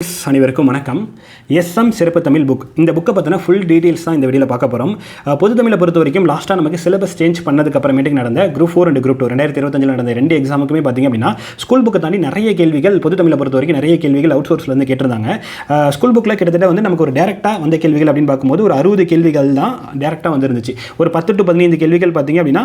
அனைவருக்கும் வணக்கம். எஸ்எம் சிறப்பு தமிழ் புக். இந்த புக்கை பற்றின ஃபுல் டீட்டெயில்ஸ் தான் இந்த வீடியோவில் பார்க்க போகிறோம். பொது தமிழை பொறுத்த வரைக்கும் லாஸ்ட்டாக நமக்கு சிலபஸ் சேஞ்ச் பண்ணதுக்கு அப்புறமேட்டுக்கு நடந்த குரூப் 4 அண்ட் குரூப் 2 2025 நடந்த 2 எக்ஸாமுக்குமே பார்த்திங்க அப்படின்னா ஸ்கூல் புக்கை தாண்டி நிறைய கேள்விகள் பொது தமிழை பொறுத்த வரைக்கும் நிறைய கேள்விகள் அவுட் சோர்ஸ்லேருந்து கேட்டிருந்தாங்க. ஸ்கூல் புக்கில் கிட்டத்தட்ட வந்து நமக்கு ஒரு டேரெக்டாக வந்த கேள்விகள் அப்படின்னு பார்க்கும்போது ஒரு 60 கேள்விகள் தான் டேரெக்டாக வந்துருந்துச்சு. ஒரு 10 to 15 கேள்விகள் பார்த்திங்க அப்படின்னா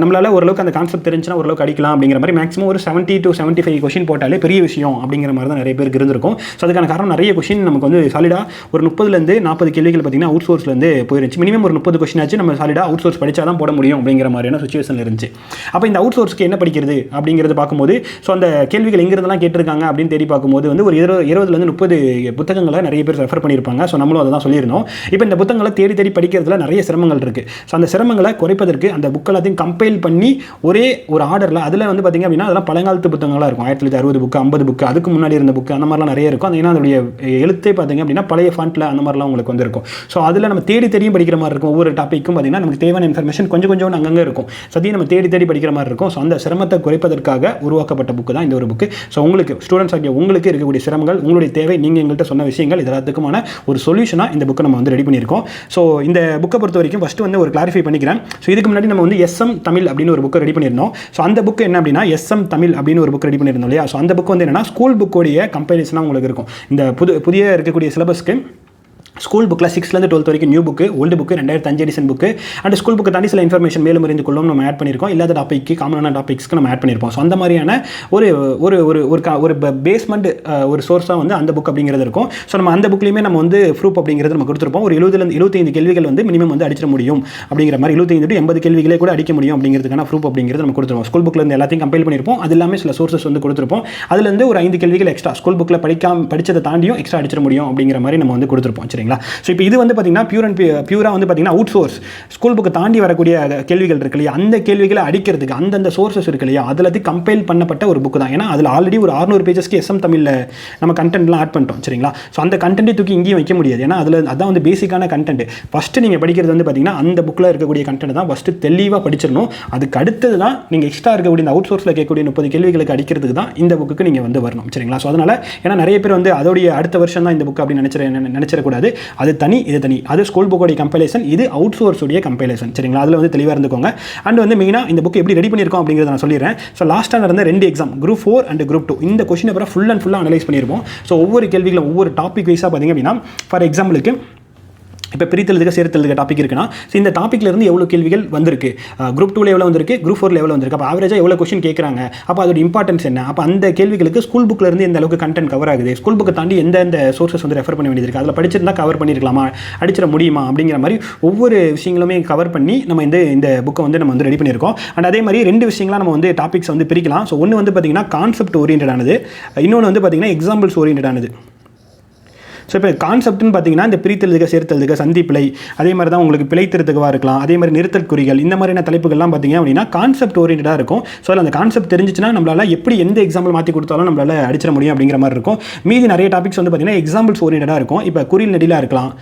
நம்மளால் ஓரளவுக்கு அந்த கான்செப்ட் தெரிஞ்சுன்னா ஓரளவுக்கு அடிக்கலாம் அப்படிங்கிற மாதிரி மேக்ஸிமம் ஒரு 70 to 75 கொஷின் போட்டாலே பெரிய விஷயம் அப்படிங்கிற மாதிரி தான் நிறைய பேருக்கு இருந்திருக்கும். ஸோ அதுக்கான காரணம் நிறைய கொஷின் நமக்கு வந்து சாலிடாக ஒரு 30லேருந்து 40 கேள்விகள் பார்த்தீங்கன்னா அவுட் சோர்ஸ்லேருந்து போயிருந்துச்சு. மினிமம் ஒரு 30 கொஷின் ஆச்சு நம்ம சாலிடாக அவுட் சோர்ஸ் படித்தா தான் போட முடியும் அப்படிங்கிற மாதிரியான சுச்சுவேஷன் இருந்துச்சு. அப்போ இந்த அவுட் சோர்ஸ்க்கு என்ன படிக்கிறது அப்படிங்கிறது பார்க்கும்போது ஸோ அந்த கேள்விகள் எங்கிருந்தெல்லாம் கேட்டிருக்காங்க அப்படின்னு தேடி பார்க்கும்போது வந்து ஒரு 20லேருந்து 30 புத்தகங்களை நிறைய பேர் ரெஃபர் பண்ணியிருப்பாங்க. ஸோ நம்மளும் அதை தான் சொல்லியிருந்தோம். இப்போ இந்த புத்தகங்களை தேடி தேடி படிக்கிறதுல நிறைய சிரமங்கள் இருக்குது. ஸோ அந்த சிரமங்களை குறைப்பதற்கு அந்த புக் எல்லாத்தையும் கம்பைல் பண்ணி ஒரே ஒரு ஆர்டரில் அதில் வந்து பார்த்திங்க அப்படின்னா அதெல்லாம் பழங்காலத்து புத்தகங்களாக இருக்கும். 1960 புக்கு, 50 புக்கு, அதுக்கு முன்னாடி இருந்த புக்கு, அந்த மாதிரிலாம் நிறைய இருக்கும். ஏன்னா அதோடைய எழுத்தே பார்த்திங்க அப்படின்னா பழைய ஃபாண்ட்டில் அந்த மாதிரிலாம் உங்களுக்கு வந்துருக்கும். ஸோ அதில் நம்ம தேடி தேடியும் படிக்கிற மாதிரி இருக்கும். ஒவ்வொரு டாப்பிக்கும் பார்த்திங்கன்னா நமக்கு தேவையான இன்ஃபர்மேஷன் கொஞ்சம் கொஞ்சம் அங்கங்கே இருக்கும். சதையும் நம்ம தேடி தேடி படிக்கிற மாதிரி இருக்கும். ஸோ அந்த சிரமத்தை குறைப்பதற்காக உருவாக்கப்பட்ட புக்கு தான் இந்த ஒரு புக்கு. ஸோ உங்களுக்கு ஸ்டூடெண்ட்ஸ் ஆகிய உங்களுக்கு இருக்கக்கூடிய சிரமங்கள், உங்களுடைய தேவை, நீங்கள் எங்கள்கிட்ட சொன்ன விஷயங்கள் எல்லாத்துக்குமான ஒரு சொல்யூஷனாக இந்த புக்கை நம்ம வந்து ரெடி பண்ணியிருக்கோம். ஸோ இந்த புக்கை பொறுத்த வரைக்கும் ஃபஸ்ட்டு வந்து ஒரு கிளாரிஃபை பண்ணிக்கிறேன். ஸோ இதுக்கு முன்னாடி நம்ம வந்து எஸ்எம் தமிழ் அப்படின்னு ஒரு புக்கை ரெடி பண்ணியிருந்தோம். ஸோ அந்த புக்கு என்ன அப்படின்னா எஸ்எம் தமிழ் அப்படின்னு ஒரு புக் ரெடி பண்ணியிருந்தோம் இல்லையா. ஸோ அந்த புக் வந்து என்னன்னா ஸ்கூல் புக்கோடைய கம்பேரிசனாக உங்களுக்கு இருக்கும். இந்த புதிய இருக்கக்கூடிய சிலபஸ்க்கு ஸ்கூல் புக்கில் 6லேருந்து 12 வரைக்கும் new book, old book, 2005 edition book and school book தாண்டி சில இன்ஃபர்மேஷன் மேலும் அறிந்து கொள்ளும் நம்ம ஆட் பண்ணியிருக்கோம். இல்லாத டாப்பிக்கு காமனான டாபிக்ஸ்க்கு நம்ம ஆட் பண்ணியிருப்போம். ஸோ அந்த மாதிரியான ஒரு ஒரு ஒரு பேஸ்மெண்ட் ஒரு சோர்ஸாக வந்து அந்த புக் அப்படிங்கிறது இருக்கும். ஸோ நம்ம அந்த புக்லேயுமே நம்ம வந்து ப்ரூஃப் அப்படிங்கிறது நம்ம கொடுத்துருப்போம். ஒரு 70லேருந்து 75 கேள்விகள் வந்து மினிமம் வந்து அடிச்சிட முடியும் அப்படிங்கிற மாதிரி 75 to 80 கேள்விகளே கூட அடிக்க முடியும் அப்படிங்கிறதுக்கான ப்ரூஃப் அப்படிங்கிறது நம்ம கொடுத்துருவோம். ஸ்கூல் புக்கில் இருந்து எல்லாத்தையும் கம்பைல் பண்ணியிருப்போம். அது எல்லாமே சில சோர்சஸ் வந்து கொடுத்துருப்போம். அதுலேருந்து ஒரு 5 கேள்விகள் எக்ஸ்ட்ரா ஸ்கூல் புக்கில் படித்ததை தாண்டியும் எக்ஸ்ட்ரா அடிச்சிட முடியும் அப்படிங்கிற மாதிரி நம்ம வந்து கொடுத்துருப்போம். சரிங்களா. ஸோ இப்போ இது வந்து பார்த்தீங்கன்னா பியூராக வந்து பார்த்தீங்கன்னா அவுட் சோர்ஸ் ஸ்கூல் புக்கு தாண்டி வரக்கூடிய கேள்விகள் இருக்கு இல்லையா, அந்த கேள்விகளை அடிக்கிறதுக்கு அந்தந்த சோர்சஸ் இருக்கு இல்லையா, அதில் கம்பைல் பண்ணப்பட்ட ஒரு புக்கு தான். ஏன்னா அதில் ஆல்ரெடி ஒரு 600 பேஜஸ்க்கு எஸ்எம் தமிழில் நம்ம கண்டென்ட்லாம் ஆட் பண்ணிட்டோம். சரிங்களா. ஸோ அந்த கண்டென்ட்டை தூக்கி இங்கேயும் வைக்க முடியாது. ஏன்னா அதில் அதான் வந்து பேசிக்கான கண்டென்ட். ஃபஸ்ட்டு நீங்கள் படிக்கிறது வந்து பார்த்தீங்கன்னா அந்த புக்கில் இருக்கக்கூடிய கண்டென்ட் தான் ஃபஸ்ட்டு தெளிவாக படிச்சிடணும். அதுக்கு அடுத்தது தான் நீங்கள் எக்ஸ்ட்ரா இருக்கக்கூடிய இந்த அவுட் சோர்ஸில் கேட்கக்கூடிய 30 கேள்விகளுக்கு அடிக்கிறதுக்கு தான் இந்த புக்கு நீங்கள் வந்து வரணும். சரிங்களா. ஸோ அதனால் ஏன்னா நிறைய பேர் வந்து அதோடைய அடுத்த வருஷம் தான் இந்த புக் அப்படின்னு நினச்சிடக்கூடாது. அது தனி, இது தனி. அது ஸ்கூல் புக்கோடைய கம்பைலேஷன், இது அவுட் சோர்ஸுடைய கம்பைலேஷன். சரிங்களா. அதில் வந்து தெளிவாக இருந்துக்கோங்க. அண்ட் வந்து மெயினாக இந்த புக் எப்படி ரெடி பண்ணியிருக்கோம் அப்படிங்கிறத நான் சொல்லிடுறேன். ஸோ லாஸ்ட்டாக நடந்த 2 எக்ஸாம் குரூப் 4 அண்ட் குரூப் 2 இந்த கொஸ்டின் அப்புறம் ஃபுல்லாக அனலைஸ் பண்ணியிருப்போம். ஸோ ஒவ்வொரு கேள்விகளும் ஒவ்வொரு டாபிக் வைஸாக பார்த்திங்க அப்படின்னா ஃபார் எக்ஸாம்பிளுக்கு இப்போ பிரித்தெழுதுக சேர்த்தெழுதுக டாபிக் இருக்குன்னா இந்த டாப்பிக்கில் இருந்து எவ்வளோ கேள்விகள் வந்திருக்கு, குரூப் 2 எவ்வளோ வந்திருக்கு, குரூப் 4 எவ்வளோ வந்திருக்கு, அப்போ ஆவரேஜாக எவ்வளோ கொஸ்டின் கேட்குறாங்க, அப்போ அதோட இம்பார்ட்டன்ஸ் என்ன, அப்போ அந்த கேள்விகளுக்கு ஸ்கூல் புக்கில் இருந்து எந்த அளவுக்கு கண்டென்ட் கவர் ஆகுது, ஸ்கூல் புக்கை தாண்டி எந்த சோர்சஸ் வந்து ரெஃபர் பண்ண வேண்டியது இருக்குது, அதில் படிச்சிருந்தா கவர் பண்ணியிருக்கலாமா, அடிச்சிட முடியுமா அப்படிங்கிற மாதிரி ஒவ்வொரு விஷயங்களுமே கவர் பண்ணி நம்ம இந்த புக்கை வந்து நம்ம வந்து ரெடி பண்ணியிருக்கோம். அண்ட் அதே மாதிரி 2 விஷயங்களாக நம்ம வந்து டாபிக்ஸ் வந்து பிரிக்கலாம். ஸோ ஒன்று வந்து பார்த்திங்கன்னா கான்செப்ட் ஓரியன்டானது, இன்னொன்று வந்து பார்த்திங்கன்னா எக்ஸாம்பிள்ஸ் ஓரியன்டானது. ஸோ இப்போ கான்செப்ட்னு பார்த்தீங்கன்னா இந்த பிரித்தெழுதுக சேர்த்தெழுதுக சந்திப்பிழை, அதே மாதிரி தான் உங்களுக்கு பிழை திருத்துகவாக இருக்கலாம், அதே மாதிரி நிறுத்தல் குறிகள், இந்த மாதிரியான தலைப்புகள்லாம் பார்த்தீங்க அப்படின்னா கான்செப்ட் ஓரியன்டாக இருக்கும். ஸோ அதில் அந்த கான்செப்ட் தெரிஞ்சிச்சுன்னா நம்மளால் எப்படி எந்த எக்ஸாம்பிள் மாற்றி கொடுத்தாலும் நம்மளால் அடிச்சிட முடியும் அப்படிங்கிற மாதிரி இருக்கும். மீதி நிறைய டாபிக்ஸ் வந்து பார்த்தீங்கன்னா எக்ஸாம்பிள்ஸ் ஓரியன்டாக இருக்கும். இப்போ குறில் நெடிலாக இருக்கலாம்,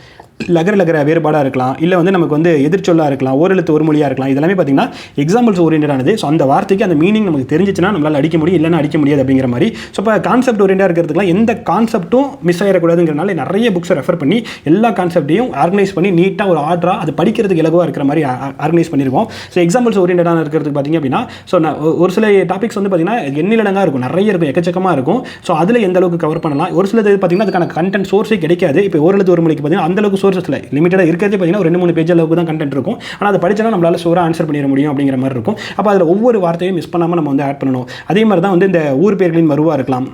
லகர வேறுபாடாக இருக்கலாம், இல்லை வந்து நமக்கு வந்து எதிர்ச்சொல்லாக இருக்கலாம், ஓரெழுத்து ஒரு மொழியாக இருக்கலாம். இதெல்லாமே பார்த்தீங்கன்னா எக்ஸாம்பிள்ஸ் ஓரியன்டானது. ஸோ அந்த வார்த்தைக்கு அந்த மீனிங் நமக்கு தெரிஞ்சிச்சுன்னா நம்மளால் அடிக்க முடியும், இல்லைன்னா அடிக்க முடியாது அப்படிங்கிற மாதிரி. ஸோ இப்போ கான்செப்ட் ஓரியன்டாக இருக்கிறதுக்குலாம் எந்த கான்செப்ட்டும் மிஸ் ஆகிடக்கூடாதுங்கிறனால நிறைய புக்ஸை ரெஃபர் பண்ணி எல்லா கான்செப்டையும் ஆர்கனைஸ் பண்ணி நீட்டாக ஒரு ஆர்டராக அது படிக்கிறதுக்கு இலகுவாக இருக்கிற மாதிரி ஆர்கனைஸ் பண்ணியிருக்கோம். ஸோ எக்ஸாம்பிள்ஸ் ஓரியன்டான இருக்கிறதுக்கு பார்த்திங்க அப்படின்னா ஸோ ஒரு சில டாபிக்ஸ் வந்து பார்த்திங்கன்னா எண்ணிலடங்காக இருக்கும், நிறைய இருக்கும், எக்கச்சக்கமாக இருக்கும். ஸோ அதில் எந்த அளவுக்கு கவர் பண்ணலாம். ஒரு சிலது பார்த்திங்கன்னா அதுக்கான கண்டென்ட் சோர்ஸே கிடைக்காது. இப்போ ஓரெழுத்து ஒரு மொழிக்கு பார்த்திங்கன்னா அந்தளவுக்கு சோர்ஸில் லிமிட்டடாக இருக்கிறதே பார்த்தீங்கன்னா ஒரு 2-3 பேஜ் அளவுக்கு தான் கண்டென்ட் இருக்கும். ஆனால் அதை படிச்சா நம்மளால் ஷூராக ஆன்சர் பண்ணிட முடியும் அப்படிங்கிற மாதிரி இருக்கும். அப்போ அதில் ஒவ்வொரு வார்த்தையும் மிஸ் பண்ணாமல் நம்ம வந்து ஆட் பண்ணணும். அதே மாதிரி தான் வந்து இந்த ஊர் பேர்களின் மருவாக இருக்கலாம்.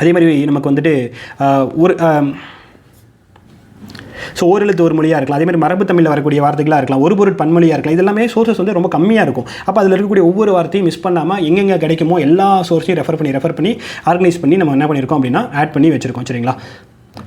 அதே மாதிரி நமக்கு வந்துட்டு ஒரு ஸோ ஓரெழுத்து ஒரு மொழியாக இருக்கலாம், அதே மாதிரி மரபு தமிழில் வரக்கூடிய வார்த்தைகளாக இருக்கலாம், ஒரு பொருட் பன்மொழியாக இருக்கலாம். இதெல்லாமே சோர்சஸ் வந்து ரொம்ப கம்மியாக இருக்கும். அப்போ அதில் இருக்கக்கூடிய ஒவ்வொரு வார்த்தையும் மிஸ் பண்ணாமல் எங்கெங்கே கிடைக்குமோ எல்லா சோர்ஸையும் ரெஃபர் பண்ணி ஆர்கனைஸ் பண்ணி நம்ம என்ன பண்ணியிருக்கோம் அப்படின்னா ஆட் பண்ணி வச்சுருக்கோம். சரிங்களா.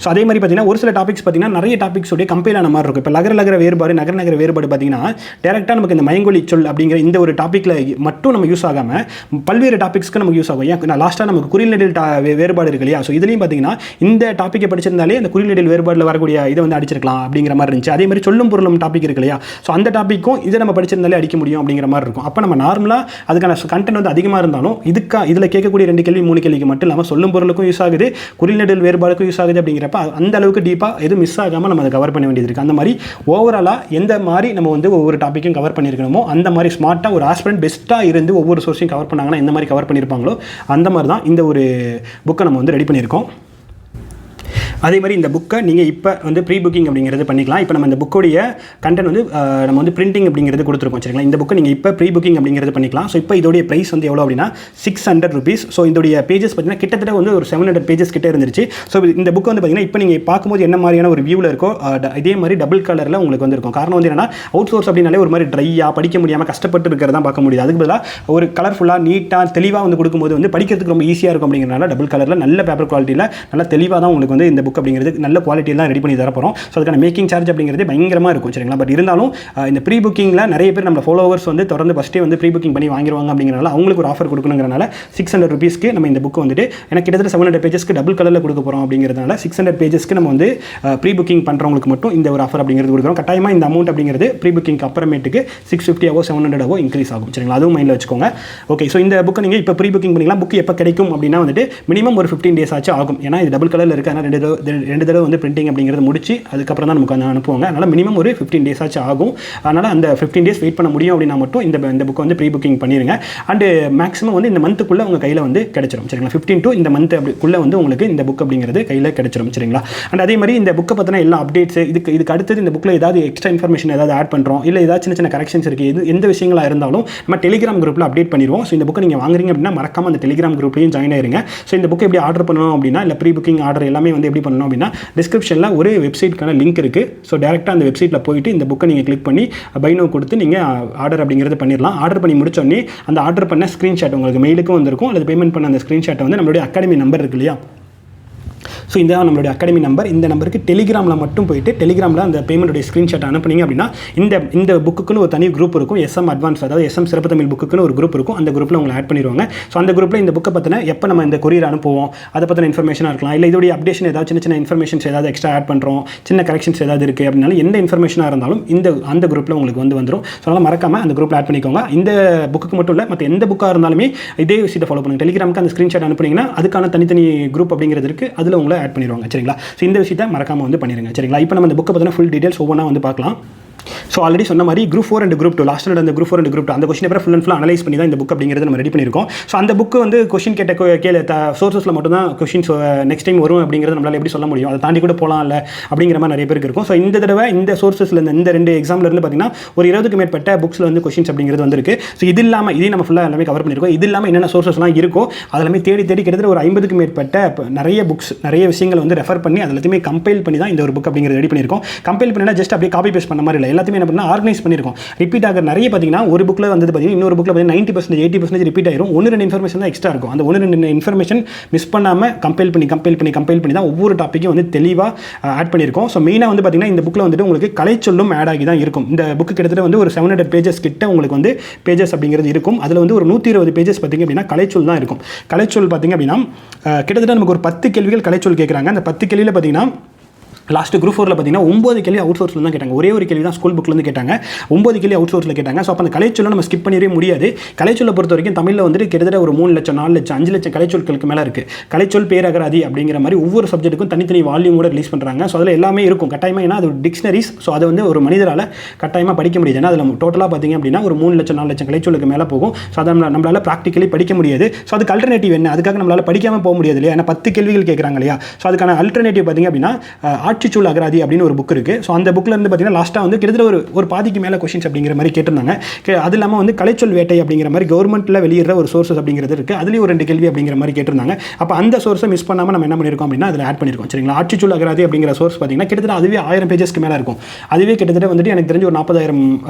ஸோ அதே மாதிரி பார்த்தீங்கன்னா ஒரு சில டாபிக்ஸ் பார்த்தீங்கன்னா நிறைய டாபிக்ஸோடைய கம்பேர் ஆன மாதிரி இருக்கும். இப்போ நகர வேறுபாடு நகர வேறுபாடு பார்த்தீங்கன்னா டேரெக்டாக நமக்கு இந்த மயங்கொலி சொல் அப்படிங்கிற இந்த ஒரு டாப்பிக்கில் மட்டும் நம்ம யூஸ் ஆகாமல் பல்வேறு டாபிக்ஸ்க்கு நமக்கு யூஸ் ஆகும். ஏன் லாஸ்ட்டாக நமக்கு குறில் நெடில் வேறுபாடு இருக்கு இல்லையா? ஸோ இதுலையும் பார்த்தீங்கன்னா இந்த டாப்பிக்கை படிச்சிருந்தாலே அந்த குறில் நெடில் வேறுபாடில் வரக்கூடிய இதை வந்து அடிச்சிருக்கலாம் அப்படிங்கிற மாதிரி இருந்துச்சு. அதே மாதிரி சொல்லும் பொருளும் டாபிக் இருக்கு இல்லையா? ஸோ அந்த டாப்பிக்கும் இதை நம்ம படிச்சிருந்தாலே அடிக்க முடியும் அப்படிங்கிற மாதிரி இருக்கும். அப்போ நம்ம நார்மலாக அதுக்கான கண்டென்ட் வந்து அதிகமாக இருந்தாலும் இதில் கேட்கக்கூடிய 2 கேள்வி 3 கேள்விக்கு மட்டும் இல்லாமல் சொல்லும் பொருளுக்கும் யூஸ் ஆகுது, குறில் நெடில் வேறுபாடுக்கும் யூஸ் ஆகுது. அப்படிங்கிறப்ப அந்த அளவுக்கு டீப்பாக எதுவும் மிஸ் ஆகாமல் நம்ம அதை கவர் பண்ண வேண்டியது இருக்குது. அந்த மாதிரி ஓவராலாக எந்த மாதிரி நம்ம வந்து ஒவ்வொரு டாப்பிக்கும் கவர் பண்ணியிருக்கணுமோ அந்த மாதிரி ஸ்மார்ட்டாக ஒரு ஆஸ்பிரண்ட் பெஸ்ட்டாக இருந்து ஒவ்வொரு சோர்ஸையும் கவர் பண்ணாங்கன்னா எந்த மாதிரி கவர் பண்ணியிருப்பாங்களோ அந்த மாதிரி தான் இந்த ஒரு புக்கை நம்ம வந்து ரெடி பண்ணியிருக்கோம். அதே மாதிரி இந்த புக்கை நீங்கள் இப்போ வந்து ப்ரீ புக்கிங் அப்படிங்கிறது பண்ணிக்கலாம். இப்போ நம்ம இந்த புக்கோடைய கண்டென்ட் வந்து நம்ம வந்து பிரிண்டிங் அப்படிங்கிறது கொடுத்துருக்கோம் சரிங்களா? இந்த புக்கை நீங்கள் இப்போ ப்ரீ புக்கிங் அப்படிங்கிறது பண்ணிக்கலாம். ஸோ இப்போ இதோடைய ப்ரைஸ் வந்து எவ்வளோ அப்படின்னா 600 rupees. ஸோ இதோடைய பேஜஸ் பார்த்தீங்கன்னா கிட்டத்தட்ட வந்து ஒரு 700 பேஜஸ் கிட்டே இருந்துச்சு. ஸோ இந்த புக் வந்து பார்த்தீங்கன்னா இப்போ நீங்கள் பார்க்கும்போது என்ன மாதிரியான ஒரு வியூவில் இருக்கோ இதே மாதிரி டபுள் கலரில் உங்களுக்கு வந்து இருக்கும். காரணம் வந்து என்னன்னா அவுட் சோர்ஸ் அப்படின்னாலே ஒரு மாதிரி ட்ரையாக படிக்க முடியாமல் கஷ்டப்பட்டு இருக்கிறதா பார்க்க முடியுது. அதுக்கு பதிலாக ஒரு கலர்ஃபுல்லாக நீட்டாக தெளிவாக வந்து கொடுக்கும்போது வந்து படிக்கிறதுக்கு ரொம்ப ஈஸியாக இருக்கும். அப்படிங்கிறனால டபுள் கலரில் நல்ல பேப்பர் குவாலிட்டியில் நல்லா தெளிவாக தான் உங்களுக்கு வந்து இந்த புக் அப்படிங்கிறது நல்ல குவாலிட்டியில் தான் ரெடி பண்ணி தரப்போகிறோம். ஸோ அதுக்கான மேக்கிங் சார்ஜ் அப்படிங்கிறது பயங்கரமாக இருக்கும் சரிங்களா? பட் இருந்தாலும் இந்த ப்ரீ புக்கிங்கில் நிறைய பேர் நம்ம ஃபாலோவர்ஸ் வந்து தொடர்ந்து ஃபஸ்ட்டே வந்து ப்ரீ புக்கிங் பண்ணி வாங்கிடுவாங்க. அப்படிங்கிறனால அவங்களுக்கு ஒரு ஆஃபர் கொடுக்கணுங்கிறனால 600 rupeesக்கு நம்ம இந்த புக் வந்துட்டு எனக்கு கிட்டத்தட்ட 700 பேஜஸ்க்கு டபுள் கலரில் கொடுக்க போகிறோம். அப்படிங்கிறதுனால 600 பேஜஸ்க்கு நம்ம வந்து ப்ரீ புக்கிங் பண்ணுறவங்களுக்கு மட்டும் இந்த ஒரு ஆஃபர் அப்படிங்கிறது கொடுக்குறோம். கட்டாயமாக இந்த அமௌண்ட் அப்படிங்கிறது ப்ரீ புக்கிங்க்கு அப்புறமேட்டுக்கு 650 700 இன்க்ரீஸ் ஆகும் சரிங்களா? அதுவும் மைண்டில் வச்சுக்கோங்க. ஓகே, ஸோ இந்த புக்கை நீங்கள் இப்போ ப்ரீ புக்கிங் பண்ணிக்கலாம். புக் எப்போ கிடைக்கும் அப்படின்னா வந்துட்டு மினிமம் ஒரு 15 days ஆச்சு ஆகும். ஏன்னா இது டபுள் கலரில் இருக்குது. ஆனால் 2 தடவை வந்து பிரிண்டிங் அப்படிங்கிறது முடிச்சு அதுக்கப்புறம் தான் நமக்கு அனுப்புவாங்க. அதனால் மினிமம் ஒரு 15 days ஆச்சு ஆகும். அதனால் அந்த 15 days வெயிட் பண்ண முடியும் அப்படின்னா மட்டும் இந்த புக்கை வந்து ப்ரீ புக்கிங் பண்ணிடுங்க. அண்டு மேக்ஸிமம் வந்து இந்த மந்த்துக்குள்ளே உங்கள் கையில் வந்து கிடைச்சிரும் சரிங்களா? 15 to இந்த மந்த் அப்படிக்குள்ளே வந்து உங்களுக்கு இந்த புக் அப்படிங்கிறது கையில் கிடைச்சிரும் சரிங்களா? அண்ட் அதே மாதிரி இந்த புக்கை பற்றின எல்லா அப்டேட்ஸ் இதுக்கு அடுத்தது இந்த புக்கில் ஏதாவது எக்ஸ்ட்ரா இன்ஃபர்மேஷன் ஏதாவது ஆட் பண்ணுறோம், இல்லை ஏதாவது சின்ன கரெக்ஷன்ஸ் இருக்குது, எந்த விஷயங்களாக இருந்தாலும் நம்ம டெலிகிராம் குரூப்பில் அப்டேட் பண்ணிடுவோம். ஸோ இந்த புக்கை நீங்கள் வாங்குறீங்க அப்படின்னா மறக்காம அந்த டெலிகிராம் குரூப்லையும் ஜாயின் ஆயிருங்க. ஸோ இந்த புக்கை எப்படி ஆர்டர் பண்ணணும் அப்படின்னா இல்லை ப்ரீ புக்கிங் ஆர்டர் எல்லாமே வந்து எப்படி பண்ணணும் அப்படின்னா டிஸ்கிரிப்ஷனில் ஒரு வெப்சைட்க்கான லிங்க் இருக்குது. ஸோ டேரெக்டாக அந்த வெப்சைட்டில் போயிட்டு இந்த புக்கை நீங்கள் கிளிக் பண்ணி பை நவ் கொடுத்து நீங்கள் ஆர்டர் அப்படிங்கிறது பண்ணிடலாம். ஆர்டர் பண்ணி முடிச்சோடனே அந்த ஆர்டர் பண்ண ஸ்க்ரீன்ஷாட் உங்களுக்கு மெயிலுக்கும் வந்திருக்கும். அல்லது பேமெண்ட் பண்ண அந்த ஸ்க்ரீன்ஷாட்டை வந்து நம்மளுடைய அகாடமி நம்பர் இருக்கு இல்லையா? ஸோ இந்த நம்மளுடைய அகாடமி நம்பர், இந்த நம்பருக்கு டெலிகிராமில் மட்டும் போயிட்டு டெலிகிராமில் அந்த பேமெண்ட்டுடைய ஸ்க்ரீன்ஷாட் அனுப்புனீங்க அப்படின்னா இந்த புக்குன்னு ஒரு தனி குரூப் இருக்கும். SM அட்வான்ஸ், அதாவது SM சிறப்பு தமிழ் புக்குன்னு ஒரு குரூப் இருக்கும். அந்த குரூப்பில் உங்களை ஆட் பண்ணிடுவாங்க. ஸோ அந்த குரூப்பில் இந்த புக்கை பற்றின எப்போ நம்ம இந்த கொரியர் அனுப்புவோம் அதை பற்றின இன்ஃபர்மேஷனாக இருக்கலாம், இல்லை இதோடைய அப்டேஷன் ஏதாவது சின்ன இன்ஃபர்மேஷன்ஸ் ஏதாவது எக்ஸ்ட்ரா ஆட் பண்ணுறோம், சின்ன கரெக்ஷன்ஸ் ஏதாவது இருக்குது அப்படின்னாலும் எந்த இன்ஃபர்மேஷனாக இருந்தாலும் அந்த குரூப்பில் உங்களுக்கு வந்துடும். ஸோ அதனால் மறக்காமல் அந்த குரூப்பில் ஆட் பண்ணிக்கோங்க. இந்த புக்கு மட்டும் இல்லை, மற்ற எந்த புக்காக இருந்தாலுமே இதே விஷயத்தை ஃபாலோ பண்ணுங்கள். டெலிகிராமுக்கு அந்த ஸ்க்ரீன்ஷாட் அனுப்புனீங்கன்னா அதுக்கான தனித்தனி குரூப் அப்படிங்கிறது இருக்குது. அதில் உங்களை ஆட் பண்ணிடுவாங்க சரிங்களா? ஸோ இந்த விஷயத்தை மறக்காமல் வந்து பண்ணிடுங்க சரிங்களா? இப்போ நம்ம இந்த புக்கை பற்றின ஃபுல் டீடைல்ஸ் ஒவ்வொன்றா வந்து பார்க்கலாம். ஸோ ஆல்ரெடி சொன்ன மாதிரி குரூப் 4 அண்ட் குரூப் 2 லாஸ்ட் அந்த குரூப் 4 அண்ட் குரூப் 2 அந்த question paper full and full analyse பண்ணி தான் இந்த புக் அப்படிங்கிறது நம்ம ரெடி பண்ணியிருக்கோம். ஸோ அந்த புக்கு வந்து கொஸ்டின் கேட்ட சோர்ஸஸில் மட்டும் தான் கொஸ்டின்ஸ் நெக்ஸ்ட் டைம் வரும் அப்படிங்கிறது நம்மளால் எப்படி சொல்ல முடியும்? அதை தாண்டி கூட போகலாம் இல்லை அப்படிங்கிற மாதிரி நிறைய பேருக்கு இருக்கும். ஸோ இந்த தடவை இந்த சோர்ஸஸில் இந்த 2 எக்ஸாம்லேருந்து பார்த்தீங்கன்னா ஒரு 20க்கு மேற்பட்ட புக்ஸில் வந்து கொஸ்டின்ஸ் அப்படிங்கிறது வந்திருக்கு. ஸோ இது இல்லாமல் இதையும் நம்ம ஃபுல்லாக எல்லாமே கவர் பண்ணியிருக்கோம். இது இல்லாமல் என்னென்ன சோர்ஸஸ்லாம் இருக்கோ அதெல்லாமே தேடி கிட்டத்தட்ட ஒரு 50க்கு மேற்பட்ட நிறைய புக்ஸ் நிறைய விஷயங்களை வந்து ரெஃபர் பண்ணி அது எல்லாத்தையுமே கம்பைல் பண்ணி தான் இந்த ஒரு புக் அப்படிங்கிறது ரெடி பண்ணியிருக்கோம். கம்பைல் பண்ணினா ஜஸ்ட் அப்படியே காப்பி பேஸ்ட் பண்ண மாதிரி இல்லை, எல்லாத்தையுமே என்ன பண்ணால் ஆர்கனைஸ் பண்ணியிருக்கோம். ரிப்பீட் ஆகிற நிறைய பார்த்தீங்கன்னா ஒரு புக்கில் வந்து பார்த்தீங்கன்னா இன்னொரு புக்கில் பார்த்தீங்கன்னா 90% 80% ரிப்பீட் ஆயிரும். 1-2 இன்ஃபர்மேஷன் தான் எக்ஸ்ட்ரா இருக்கும். அந்த 1-2 இன்ஃபர்மேஷன் மிஸ் பண்ணாமல் கம்பைல் பண்ணி தான் ஒவ்வொரு டாப்பிக்கும் வந்து தெளிவாக ஆட் பண்ணியிருக்கோம். ஸோ மெயினாக வந்து பார்த்தீங்கன்னா இந்த புக்கில் வந்துட்டு உங்களுக்கு கலைச்சொல்லும் ஆட் ஆகி தான் இருக்கும். இந்த புக்கு கிட்டத்தட்ட வந்து ஒரு 700 பேஜஸ் கிட்ட உங்களுக்கு வந்து பேஜஸ் அப்படிங்கிறது இருக்கும். அதில் வந்து ஒரு 120 பேஜஸ் பார்த்திங்க அப்படின்னா கலைச்சொல் தான் இருக்கும். கலைச்சொல் பார்த்திங்க அப்படின்னா கிட்டத்தட்ட நமக்கு ஒரு 10 கேள்விகள் கலைச்சொல் கேட்குறாங்க. அந்த 10 கேள்வியில் பார்த்தீங்கன்னா லாஸ்ட் குரூப் 4 பார்த்தீங்கன்னா 9 கேள்வி அவுட் சோர்ஸில் தான் கேட்டாங்க. ஒரே ஒரு கேள்வி தான் ஸ்கூல் புக்லேருந்து கேட்டாங்க. 9 கேள்வி அவுட் சோர்ஸில் கேட்டாங்க. ஸோ அப்போ அந்த கலைச்சொல்லை நம்ம ஸ்கிப் பண்ணிடவே முடியாது. கலைச்சொல்லை பொறுத்த வரைக்கும் தமிழில் வந்துட்டு கிட்டத்தட்ட ஒரு 3 லட்சம் 4 லட்சம் 5 லட்சம் கலைச்சொல்களுக்கு மேலே இருக்குது. கலைச்சொல் பேரகராதி அப்படிங்கிற மாதிரி ஒவ்வொரு சப்ஜெக்ட்டுக்கும் தனித்தனி வால்யூம் கூட ரிலீஸ் பண்ணுறாங்க. ஸோ அதில் எல்லாமே இருக்கும் கட்டாயமாக. ஏன்னா அது டிக்ஷனரிஸ். ஸோ அதை வந்து ஒரு மனிதரால் கட்டாயமாக படிக்க முடியாது. ஏன்னா அதில் டோட்டலாக பார்த்தீங்க அப்படின்னா ஒரு 3 லட்சம் 4 லட்சம் கலைச்சொல்லுக்கு மேலே போகும். ஸோ அதை நம்மளால் ப்ராக்டிக்கலி படிக்க முடியாது. ஸோ அதுக்கு அல்டர்னேட்டிவ் என்ன? அதுக்காக நம்மளால் படிக்காமல் போக முடியாது இல்லையா? ஏன்னா 10 கேள்விகள் கேட்குறாங்க இல்லையா? ஸோ அதுக்கான அல்டர்னேட்டிவ் பார்த்தீங்க அப்படின்னா ஆட்சிச்சொல் அகராதி அப்படின்னு ஒரு புக் இருக்குது. ஸோ அந்த புக்கில் இருந்து பார்த்தீங்கன்னா லாஸ்ட்டாக வந்து கிட்டத்தட்ட ஒரு பாதிக்கு மேலே கொஸ்டின்ஸ் அப்படிங்கிற மாதிரி கேட்டிருந்தாங்க. அது இல்லாமல் வந்து கலைச்சொல் வேட்டை அப்படிங்கிற மாதிரி கவர்மெண்ட்டில் வெளியிடுற ஒரு சோர்ஸஸ் அப்படிங்கிறது இருக்குது. அதுலேயும் ஒரு 2 கேள்வி அப்படிங்கிற மாதிரி கேட்டிருந்தாங்க. அப்போ அந்த சோர்ஸை மிஸ் பண்ணாமல் நம்ம என்ன பண்ணியிருக்கோம் அப்படின்னா அதில் ஆட் பண்ணியிருக்கோம் சரிங்களா? ஆட்சிச்சொல் அகராதி அப்படிங்கிற சோர்ஸ் பார்த்தீங்கன்னா கிட்டத்தட்ட அதுவே 1000 பேஜஸ்க்கு மேலே இருக்கும். அதுவே கிட்டத்தட்ட வந்துட்டு எனக்கு தெரிஞ்சு ஒரு 40,000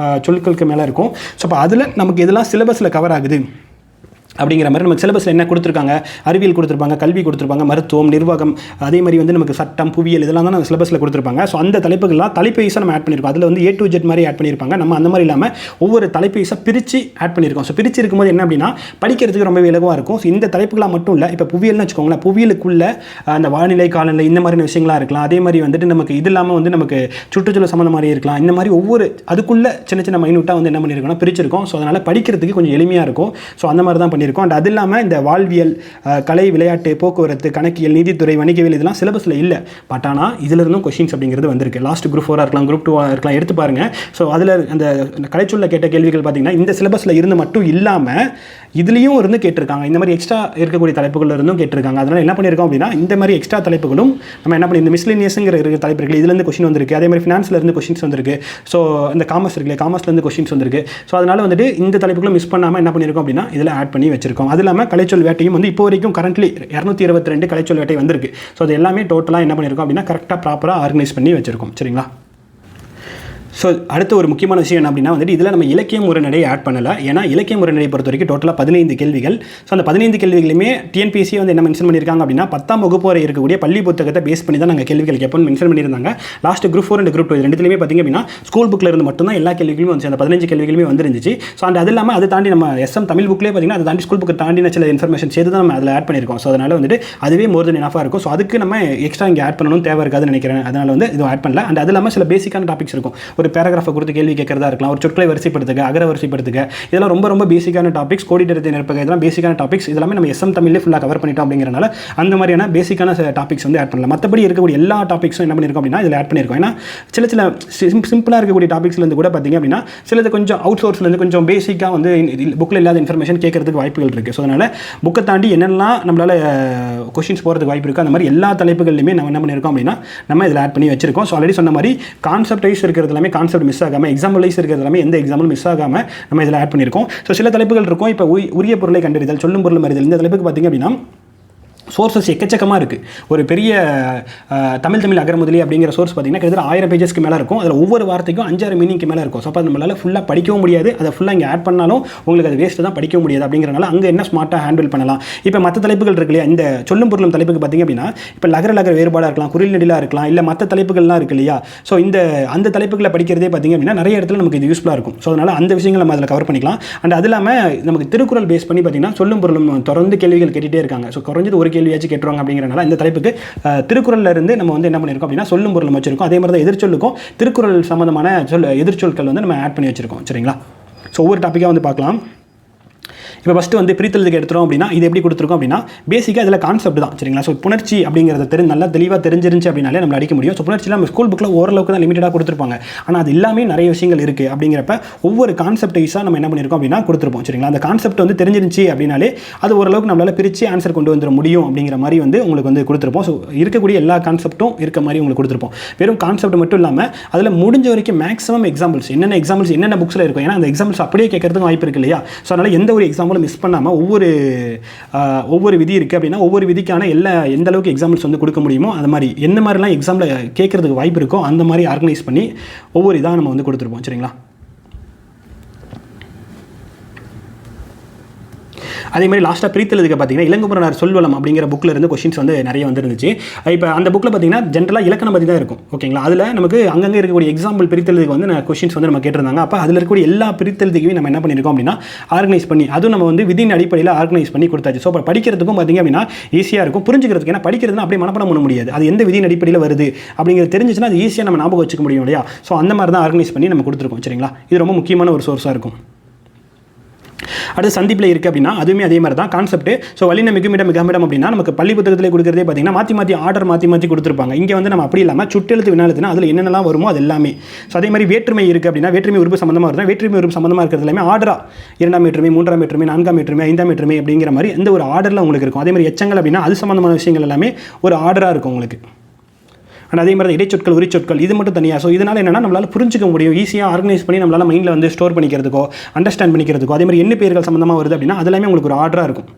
சொற்களுக்கு மேலே இருக்கும். ஸோ அப்போ அதில் நமக்கு இதெல்லாம் சிலபஸில் கவர் ஆகுது அப்படிங்கிற மாதிரி நமக்கு சிலபஸில் என்ன கொடுத்துருக்காங்க, அறிவியல் கொடுத்துருப்பாங்க, கல்வி கொடுத்துருப்பாங்க, மருத்துவம், நிர்வாகம், அதே மாதிரி வந்து நமக்கு சட்டம், புவியியல் இதெல்லாம் தான் நம்ம சிலபஸில் கொடுத்துருப்பாங்க. ஸோ அந்த தலைப்புகள்லாம் தலைப்பு வைஸாக நம்ம ஆட் பண்ணியிருக்கோம். அதில் வந்து A to Z மாதிரி ஆட் பண்ணியிருப்பாங்க. நம்ம அந்த மாதிரி இல்லாமல் ஒவ்வொரு தலைப்பு வைஸாக பிரித்து ஆட் பண்ணியிருக்கோம். ஸோ பிரித்து இருக்கும்போது என்ன அப்படின்னா படிக்கிறதுக்கு ரொம்ப இலகுவாக இருக்கும். ஸோ இந்த தலைப்புகளாக மட்டும் இல்லை, இப்போ புவியியல்னு வச்சுக்கோங்களேன், புவியியலுக்குள்ள அந்த வானிலை, காலநிலை இந்த மாதிரி விஷயங்களாக இருக்கலாம். அதே மாதிரி வந்துட்டு நமக்கு இது இல்லாமல் வந்து நமக்கு சுற்றுச்சூழல் சம்மந்த மாதிரி இருக்கலாம். இந்த மாதிரி ஒவ்வொரு அதுக்குள்ளே சின்ன சின்ன மைனூட்டாக வந்து என்ன பண்ணியிருக்கோம்னா பிரிச்சிருக்கோம். ஸோ அதனால் படிக்கிறதுக்கு கொஞ்சம் எளிமையாக இருக்கும். ஸோ அந்த மாதிரி தான் பண்ணியிருக்கோம். அண்ட் அது இல்லாமல் இந்த வாழ்வியல், கலை, விளையாட்டு, போக்குவரத்து, கணக்கியல், நீதித்துறை, வணிகவியல் இதெல்லாம் சிலபஸில் இல்லை. பட் ஆனால் இதிலிருந்தும் கொஸ்டின்ஸ் அப்படிங்கிறது வந்திருக்கு. லாஸ்ட் குரூப் 4 இருக்கலாம், குரூப் 2 இருக்கலாம், எடுத்து பாருங்கள். ஸோ அதில் அந்த கலைச்சொல்ல கேட்ட கேள்விகள் பார்த்தீங்கன்னா இந்த சிலபஸில் இருந்து மட்டும் இல்லாமல் இதுலேயும் இருந்து கேட்டிருக்காங்க. இந்த மாதிரி எக்ஸ்ட்ரா இருக்கக்கூடிய தலைப்புகள் இருந்தும் கேட்டிருக்காங்க. அதனால் என்ன பண்ணியிருக்கோம் அப்படின்னா இந்த மாதிரி எக்ஸ்ட்ரா தலைப்புகளும் நம்ம என்ன பண்ணி இந்த மிஸ்லினியஸுங்கிற இருக்கிற தலைப்பு இருக்குது, இதுலேருந்து கொஸ்டின் வந்திருக்கு. அதே மாதிரி ஃபினான்ஸ்லேருந்து கொஸ்டின்ஸ் வந்திருக்கு. ஸோ இந்த காமர்ஸ் இருக்குல்ல, காமர்ஸ்லேருந்து கொஸ்டின்ஸ் வந்திருக்கு. ஸோ அதனால் வந்துட்டு இந்த தலைப்புகளும் மிஸ் பண்ணாமல் என்ன பண்ணியிருக்கோம் அப்படின்னா இதில் ஆட் பண்ணி வச்சிருக்கோம். அது இல்லாமல் கலைச்சொல் வேட்டையும் வந்து இப்போ வரைக்கும் கரண்ட்லி 222 கலைச்சொல் வேட்டை வந்திருக்கு. ஸோ அது எல்லாமே டோட்டலாக என்ன பண்ணியிருக்கோம் அப்படின்னா கரெக்டாக ப்ராப்பராக ஆர்கனைஸ் பண்ணி வச்சிருக்கோம். சரிங்களா? ஸோ அடுத்த ஒரு முக்கியமான விஷயம் என்ன அப்படின்னா வந்துட்டு இதில் நம்ம இலக்கியம் உரைநடையை ஆட் பண்ணலை. ஏன்னா இலக்கியம் உரைநடையை பொறுத்த வரைக்கும் டோட்டலாக 15 கேள்விகள். ஸோ அந்த 15 கேள்விகளுமே டிஎன்பிஎஸ்சி வந்து என்ன மென்ஷன் பண்ணியிருக்காங்க அப்படின்னா 10ஆம் வகுப்பு வரை இருக்கக்கூடிய பள்ளி புத்தகத்தை பேஸ் பண்ணி தான் நாங்கள் கேள்விகள் கேட்போம்னு மென்ஷன் பண்ணியிருந்தாங்க. லாஸ்ட் குரூப் 4 அண்ட் குரூப் 2 ரெண்டுத்துலையுமே பார்த்திங்க அப்படின்னா ஸ்கூல் புக்கில் இருந்து மட்டும்தான் எல்லா கேள்விகளுமே வந்து அந்த 15 கேள்விகளுமே வந்துருந்துச்சு. ஸோ அந்த அது இல்லாமல் அதை தாண்டி நம்ம SM தமிழ் புக்லேயே பார்த்திங்கன்னா அதை தாண்டி ஸ்கூல் புக்கு தாண்டின சில இன்ஃபர்மேஷன் சேர்த்து தான் நம்ம அதில் ஆட் பண்ணியிருக்கோம். ஸோ அதனால் வந்துட்டு அதுவே மோர் தென் எனாஃபாக இருக்கும். ஸோ அதுக்கு நம்ம எக்ஸ்ட்ரா இங்கே ஆட் பண்ணணும் தேவை இருக்காதுன்னு நினைக்கிறேன். அதனால் வந்து இது ஆட் பண்ணல. அண்ட் அது இல்லாமல் சில பேசிக்கான டாபிக்ஸ் இருக்கும். ஒரு பேராகிராஃபை கொடுத்து கேள்வி கேட்கறதா இருக்கலாம், ஒரு சொற்களை வரிசைப்படுத்துக, அகர வரிசைப்படுத்துக, இதெல்லாம் ரொம்ப ரொம்ப பேசிக்கான டாபிக்ஸ். கோடிட்டத்தை நிரப்புக, இதெல்லாம் பேசிக்கான டாபிக்ஸ். இதெல்லாம் நம்ம SM தமிழ்லேயே ஃபுல்லாக கவர் பண்ணிட்டோம். அப்படிங்கிறனால அந்த மாதிரியான பேசிக்கான டாபிக்ஸ் வந்து ஆட் பண்ணலாம். மற்றபடி இருக்கக்கூடிய எல்லா டாபிக்ஸும் என்ன பண்ணியிருக்கோம் அப்படின்னா இதில் ஆட் பண்ணியிருக்கோம். ஏன்னா சில சிம்பிளாக இருக்கக்கூடிய டாபிக்ஸ்லேருந்து கூட பார்த்திங்க அப்படின்னா சிலது கொஞ்சம் அவுட் சோர்ஸ்லேருந்து கொஞ்சம் பேசிக்காக வந்து புக்கில் இல்லாத இன்ஃபர்மேஷன் கேட்கறதுக்கு வாய்ப்புகள் இருக்குது. ஸோ அதனால் புக்கை தாண்டி என்னெல்லாம் நம்மளால் கொஸ்டின்ஸ் போகிறதுக்கு வாய்ப்பு இருக்குது அந்த மாதிரி எல்லா தலைப்புகள்லையுமே நம்ம என்ன பண்ணியிருக்கோம் அப்படின்னா நம்ம இதில் ஆட் பண்ணி வச்சிருக்கோம். ஸோ ஆல்ரெடி சொன்ன மாதிரி கான்செப்ட் வைஸ் இருக்கிறது எல்லாமே கான்செப்ட் மிஸ் ஆகாமல், எக்ஸாம்பிள் வைஸ் இருக்கிறது எல்லாமே எந்த எக்ஸாம்பிள் மிஸ் ஆகாமல் நம்ம இதில் ஆட் பண்ணியிருக்கோம். ஸோ சில தலைப்புகள் இருக்கும். இப்போ உரிய பொருளை கண்டறிதல், சொல்லும் பொருள் அறிதல், இந்த தலைப்புக்கு பார்த்திங்க அப்படின்னா சோர்ஸஸ் எக்கச்சக்கமாக இருக்குது. ஒரு பெரிய தமிழ் அகரமுதலி அப்படிங்கிற சோர்ஸ் பார்த்திங்கன்னா கிட்டத்தட்ட 1000 பேஜஸ்க்கு மேலே இருக்கும். அதில் ஒவ்வொரு வார்த்தைக்கும் 5-6 மீனிங்க்கு மேலே இருக்கும். ஸோ அப்போ நம்மளால் ஃபுல்லாக படிக்கவும் முடியாது. அதை ஃபுல்லாக இங்கே ஆட் பண்ணாலும் உங்களுக்கு அது வேஸ்ட்டு தான், படிக்கவும் முடியாது. அப்படிங்கிறனால அங்கே என்ன ஸ்மார்ட்டாக ஹேண்டில் பண்ணலாம். இப்போ மற்ற தலைப்புகள் இருக்கு இல்லையா, இந்த சொல்லும் பொருளும் தலைப்புக்கு பார்த்திங்க அப்படின்னா இப்போ லகர வேறுபாடாக இருக்கலாம், குறில் நெடிலாக இருக்கலாம், இல்லை மற்ற தலைப்புகள்லாம் இருக்குது இல்லையா. ஸோ அந்த தலைப்புகளை படிக்கிறதே பார்த்திங்க அப்படின்னா நிறைய இடத்துல நமக்கு இது யூஸ்ஃபுல்லாக இருக்கும். ஸோ அதனால் அந்த விஷயங்கள் நம்ம அதில் கவர் பண்ணிக்கலாம். அண்ட் அது இல்லாமல் நமக்கு திருக்குறள் பேஸ் பண்ணி பார்த்திங்கன்னா சொல்லும் பொருளும் தொடர்ந்து கேள்விகள் கேட்டுகிட்டே இருக்காங்க. ஸோ குறைஞ்சது ஒரு கேள்வியாச்சும் கேட்டுருவாங்க. அப்படிங்கிறனால இந்த தலைப்புக்கு திருக்குறள்ல இருந்து நம்ம வந்து என்ன பண்ணியிருக்கோம் அப்படின்னா சொல்லும் பொருள் வச்சிருக்கோம். அதே மாதிரி தான் எதிர்ச்சொல்லுக்கும் திருக்குறள் சம்பந்தமான எதிர்ச்சொற்கள் வந்து நம்ம ஆட் பண்ணி வச்சிருக்கோம். சரிங்களா? ஸோ ஒவ்வொரு டாப்பிக்காக வந்து பார்க்கலாம். இப்போ ஃபஸ்ட்டு வந்து பிரித்தெழுதுக்கு எடுத்துகிறோம் அப்படின்னா இது எப்படி கொடுத்துருக்கோம் அப்படின்னா பேசிக்காக இதில் கான்செப்ட் தான். சரிங்களா? ஸோ புணர்ச்சி அப்படிங்கிறத நல்லா தெளிவாக தெரிஞ்சிருந்துச்சு அப்படின்னாலே நம்ம அடிக்க முடியும். ஸோ புணர்ச்சியில் நம்ம ஸ்கூல் புக்கில் ஓரளவுக்கு தான் லிமிட்டடாக கொடுத்துருப்பாங்க. ஆனால் அது எல்லாமே நிறைய விஷயங்கள் இருக்குது. அப்படிங்கிறப்ப ஒவ்வொரு கான்செப்ட் வைஸாக நம்ம என்ன பண்ணியிருக்கோம் அப்படின்னா கொடுத்துருப்போம். சரிங்களா? அந்த கான்செப்ட் வந்து தெரிஞ்சிருந்துச்சு அப்படின்னாலே அது ஓரளவுக்கு நம்மளால் பிரித்து ஆன்சர் கொண்டு வந்துட முடியும். அப்படிங்கிற மாதிரி வந்து உங்களுக்கு வந்து கொடுத்துருப்போம். ஸோ இருக்கக்கூடிய எல்லா கான்செப்ட்டும் இருக்க மாதிரி உங்களுக்கு கொடுத்துருப்போம். வெறும் கான்செப்ட் மட்டும் இல்லாமல் அதில் முடிஞ்ச வரைக்கும் மேக்ஸிமம் எக்ஸாம்பிள்ஸ் என்னென்ன புக்ஸில் இருக்கும். ஏன்னா அந்த எக்ஸாம்பிள்ஸ் அப்படியே கேட்கறதுக்கு வாய்ப்பு இருக்கு இல்லையா. ஸோ அதனால் எந்த ஒரு எக்ஸாம்பிளும் மிஸ் பண்ணாமல் ஒவ்வொரு விதி இருக்குது அப்படின்னா ஒவ்வொரு விதிக்கான எந்த அளவுக்கு எக்ஸாம்பிள்ஸ் வந்து கொடுக்க முடியுமோ அந்த மாதிரி என்ன மாதிரிலாம் எக்ஸாம்பிள் கேட்கறதுக்கு வாய்ப்பு இருக்கோ அந்த மாதிரி ஆர்கனைஸ் பண்ணி ஒவ்வொரு இதாக நம்ம வந்து கொடுத்துருப்போம். சரிங்களா? அதே மாதிரி லாஸ்ட்டாக பிரித்தெழுதுக்கு பார்த்தீங்கன்னா இளங்குமரனார் சொல்வளம் அப்படிங்கிற புக்கில் இருந்து கொஸ்டின்ஸ் வந்து நிறைய வந்துருந்துச்சு. இப்போ அந்த புக்கில் பார்த்தீங்கன்னா ஜென்ரலாக இலக்கணம் பற்றி தான் இருக்கும். ஓகேங்களா? அதில் நமக்கு அங்கங்கே இருக்கக்கூடிய எக்ஸாம்பிள் பிரித்தெழுதுக்கு வந்து கொஸ்டின்ஸ் வந்து நம்ம கேட்டிருந்தாங்க. அப்போ அதில் இருக்கக்கூடிய எல்லா பிரித்தெழுதுக்குமே நம்ம என்ன பண்ணியிருக்கோம் அப்படின்னா ஆர்கனைஸ் பண்ணி அதுவும் நம்ம வந்து விதியின் அடிப்படையில் ஆர்கனைஸ் பண்ணி கொடுத்தாச்சு. ஸோ இப்போ படிக்கிறதுக்கும் பார்த்தீங்க அப்படின்னா ஈஸியாக இருக்கும் புரிஞ்சுக்கிறதுக்கு. ஏன்னா படிக்கிறதுனா அப்படியே மனப்பாடம் பண்ண முடியாது. அது எந்த விதியின் அடிப்படையில் வருது அப்படிங்கிறது தெரிஞ்சிச்சுன்னா அது ஈஸியாக நம்ம ஞாபகம் வச்சுக்க முடியும் இல்லையா. ஸோ அந்த மாதிரி தான் ஆர்கனைஸ் பண்ணி நம்ம கொடுத்துருக்கோம். சரிங்களா? இது ரொம்ப முக்கியமான ஒரு சோர்ஸாக இருக்கும். அடுத்து சந்திப்பில் இருக்குது அப்படின்னா அதுவுமே அதே மாதிரி தான் கான்செப்ட். ஸோ வலின மிகுமிடம் மிகமிடம் அப்படின்னா நமக்கு பள்ளி புத்தகத்தில் கொடுக்குறதே பார்த்தீங்கன்னா மாற்றி ஆர்டர் மாற்றி கொடுத்துருப்பாங்க. இங்கே வந்து நம்ம அப்படி இல்லாமல் சுட்டெழுத்து வினாழுத்துனா அதில் என்னென்னலாம் வருமோ அது எல்லாமே. ஸோ அதே மாதிரி வேற்றுமை இருக்குது அப்படின்னா வேற்றுமை உறுப்பு சம்மந்தமாக இருந்தால் வேற்றுமை உறுப்பு சம்மந்தமாக இருக்கிறது எல்லாமே ஆர்டரா 2ஆம் வேற்றுமை 3ஆம் வேற்றுமை 4ஆம் வேற்றுமை 5ஆம் வேற்றுமை அப்படிங்கிற மாதிரி எந்த ஒரு ஆர்டரில் உங்களுக்கு இருக்கும். அதே மாதிரி எச்சங்கள் அப்படின்னா அது சம்மந்தமான விஷயங்கள் எல்லாமே ஒரு ஆர்டராக இருக்கும் உங்களுக்கு. ஆனால் அதே மாதிரி இடைச்சொற்கள் உரிச்சொற்கள் இது மட்டும் தனியாக. ஸோ இதனால் என்னென்னா நம்மளால் புரிஞ்சிக்க முடியும், ஈஸியாக ஆர்கனைஸ் பண்ணி நம்மளால் மைண்டில் வந்து ஸ்டோர் பண்ணிக்கிறதுக்கோ அண்டர்ஸ்டாண்ட் பண்ணிக்கிறதுக்கோ. அதே மாதிரி என்ன பேர்கள் சம்மந்தமாக வருது அப்படின்னா அதெல்லாமே உங்களுக்கு ஒரு ஆர்டராக இருக்கும்.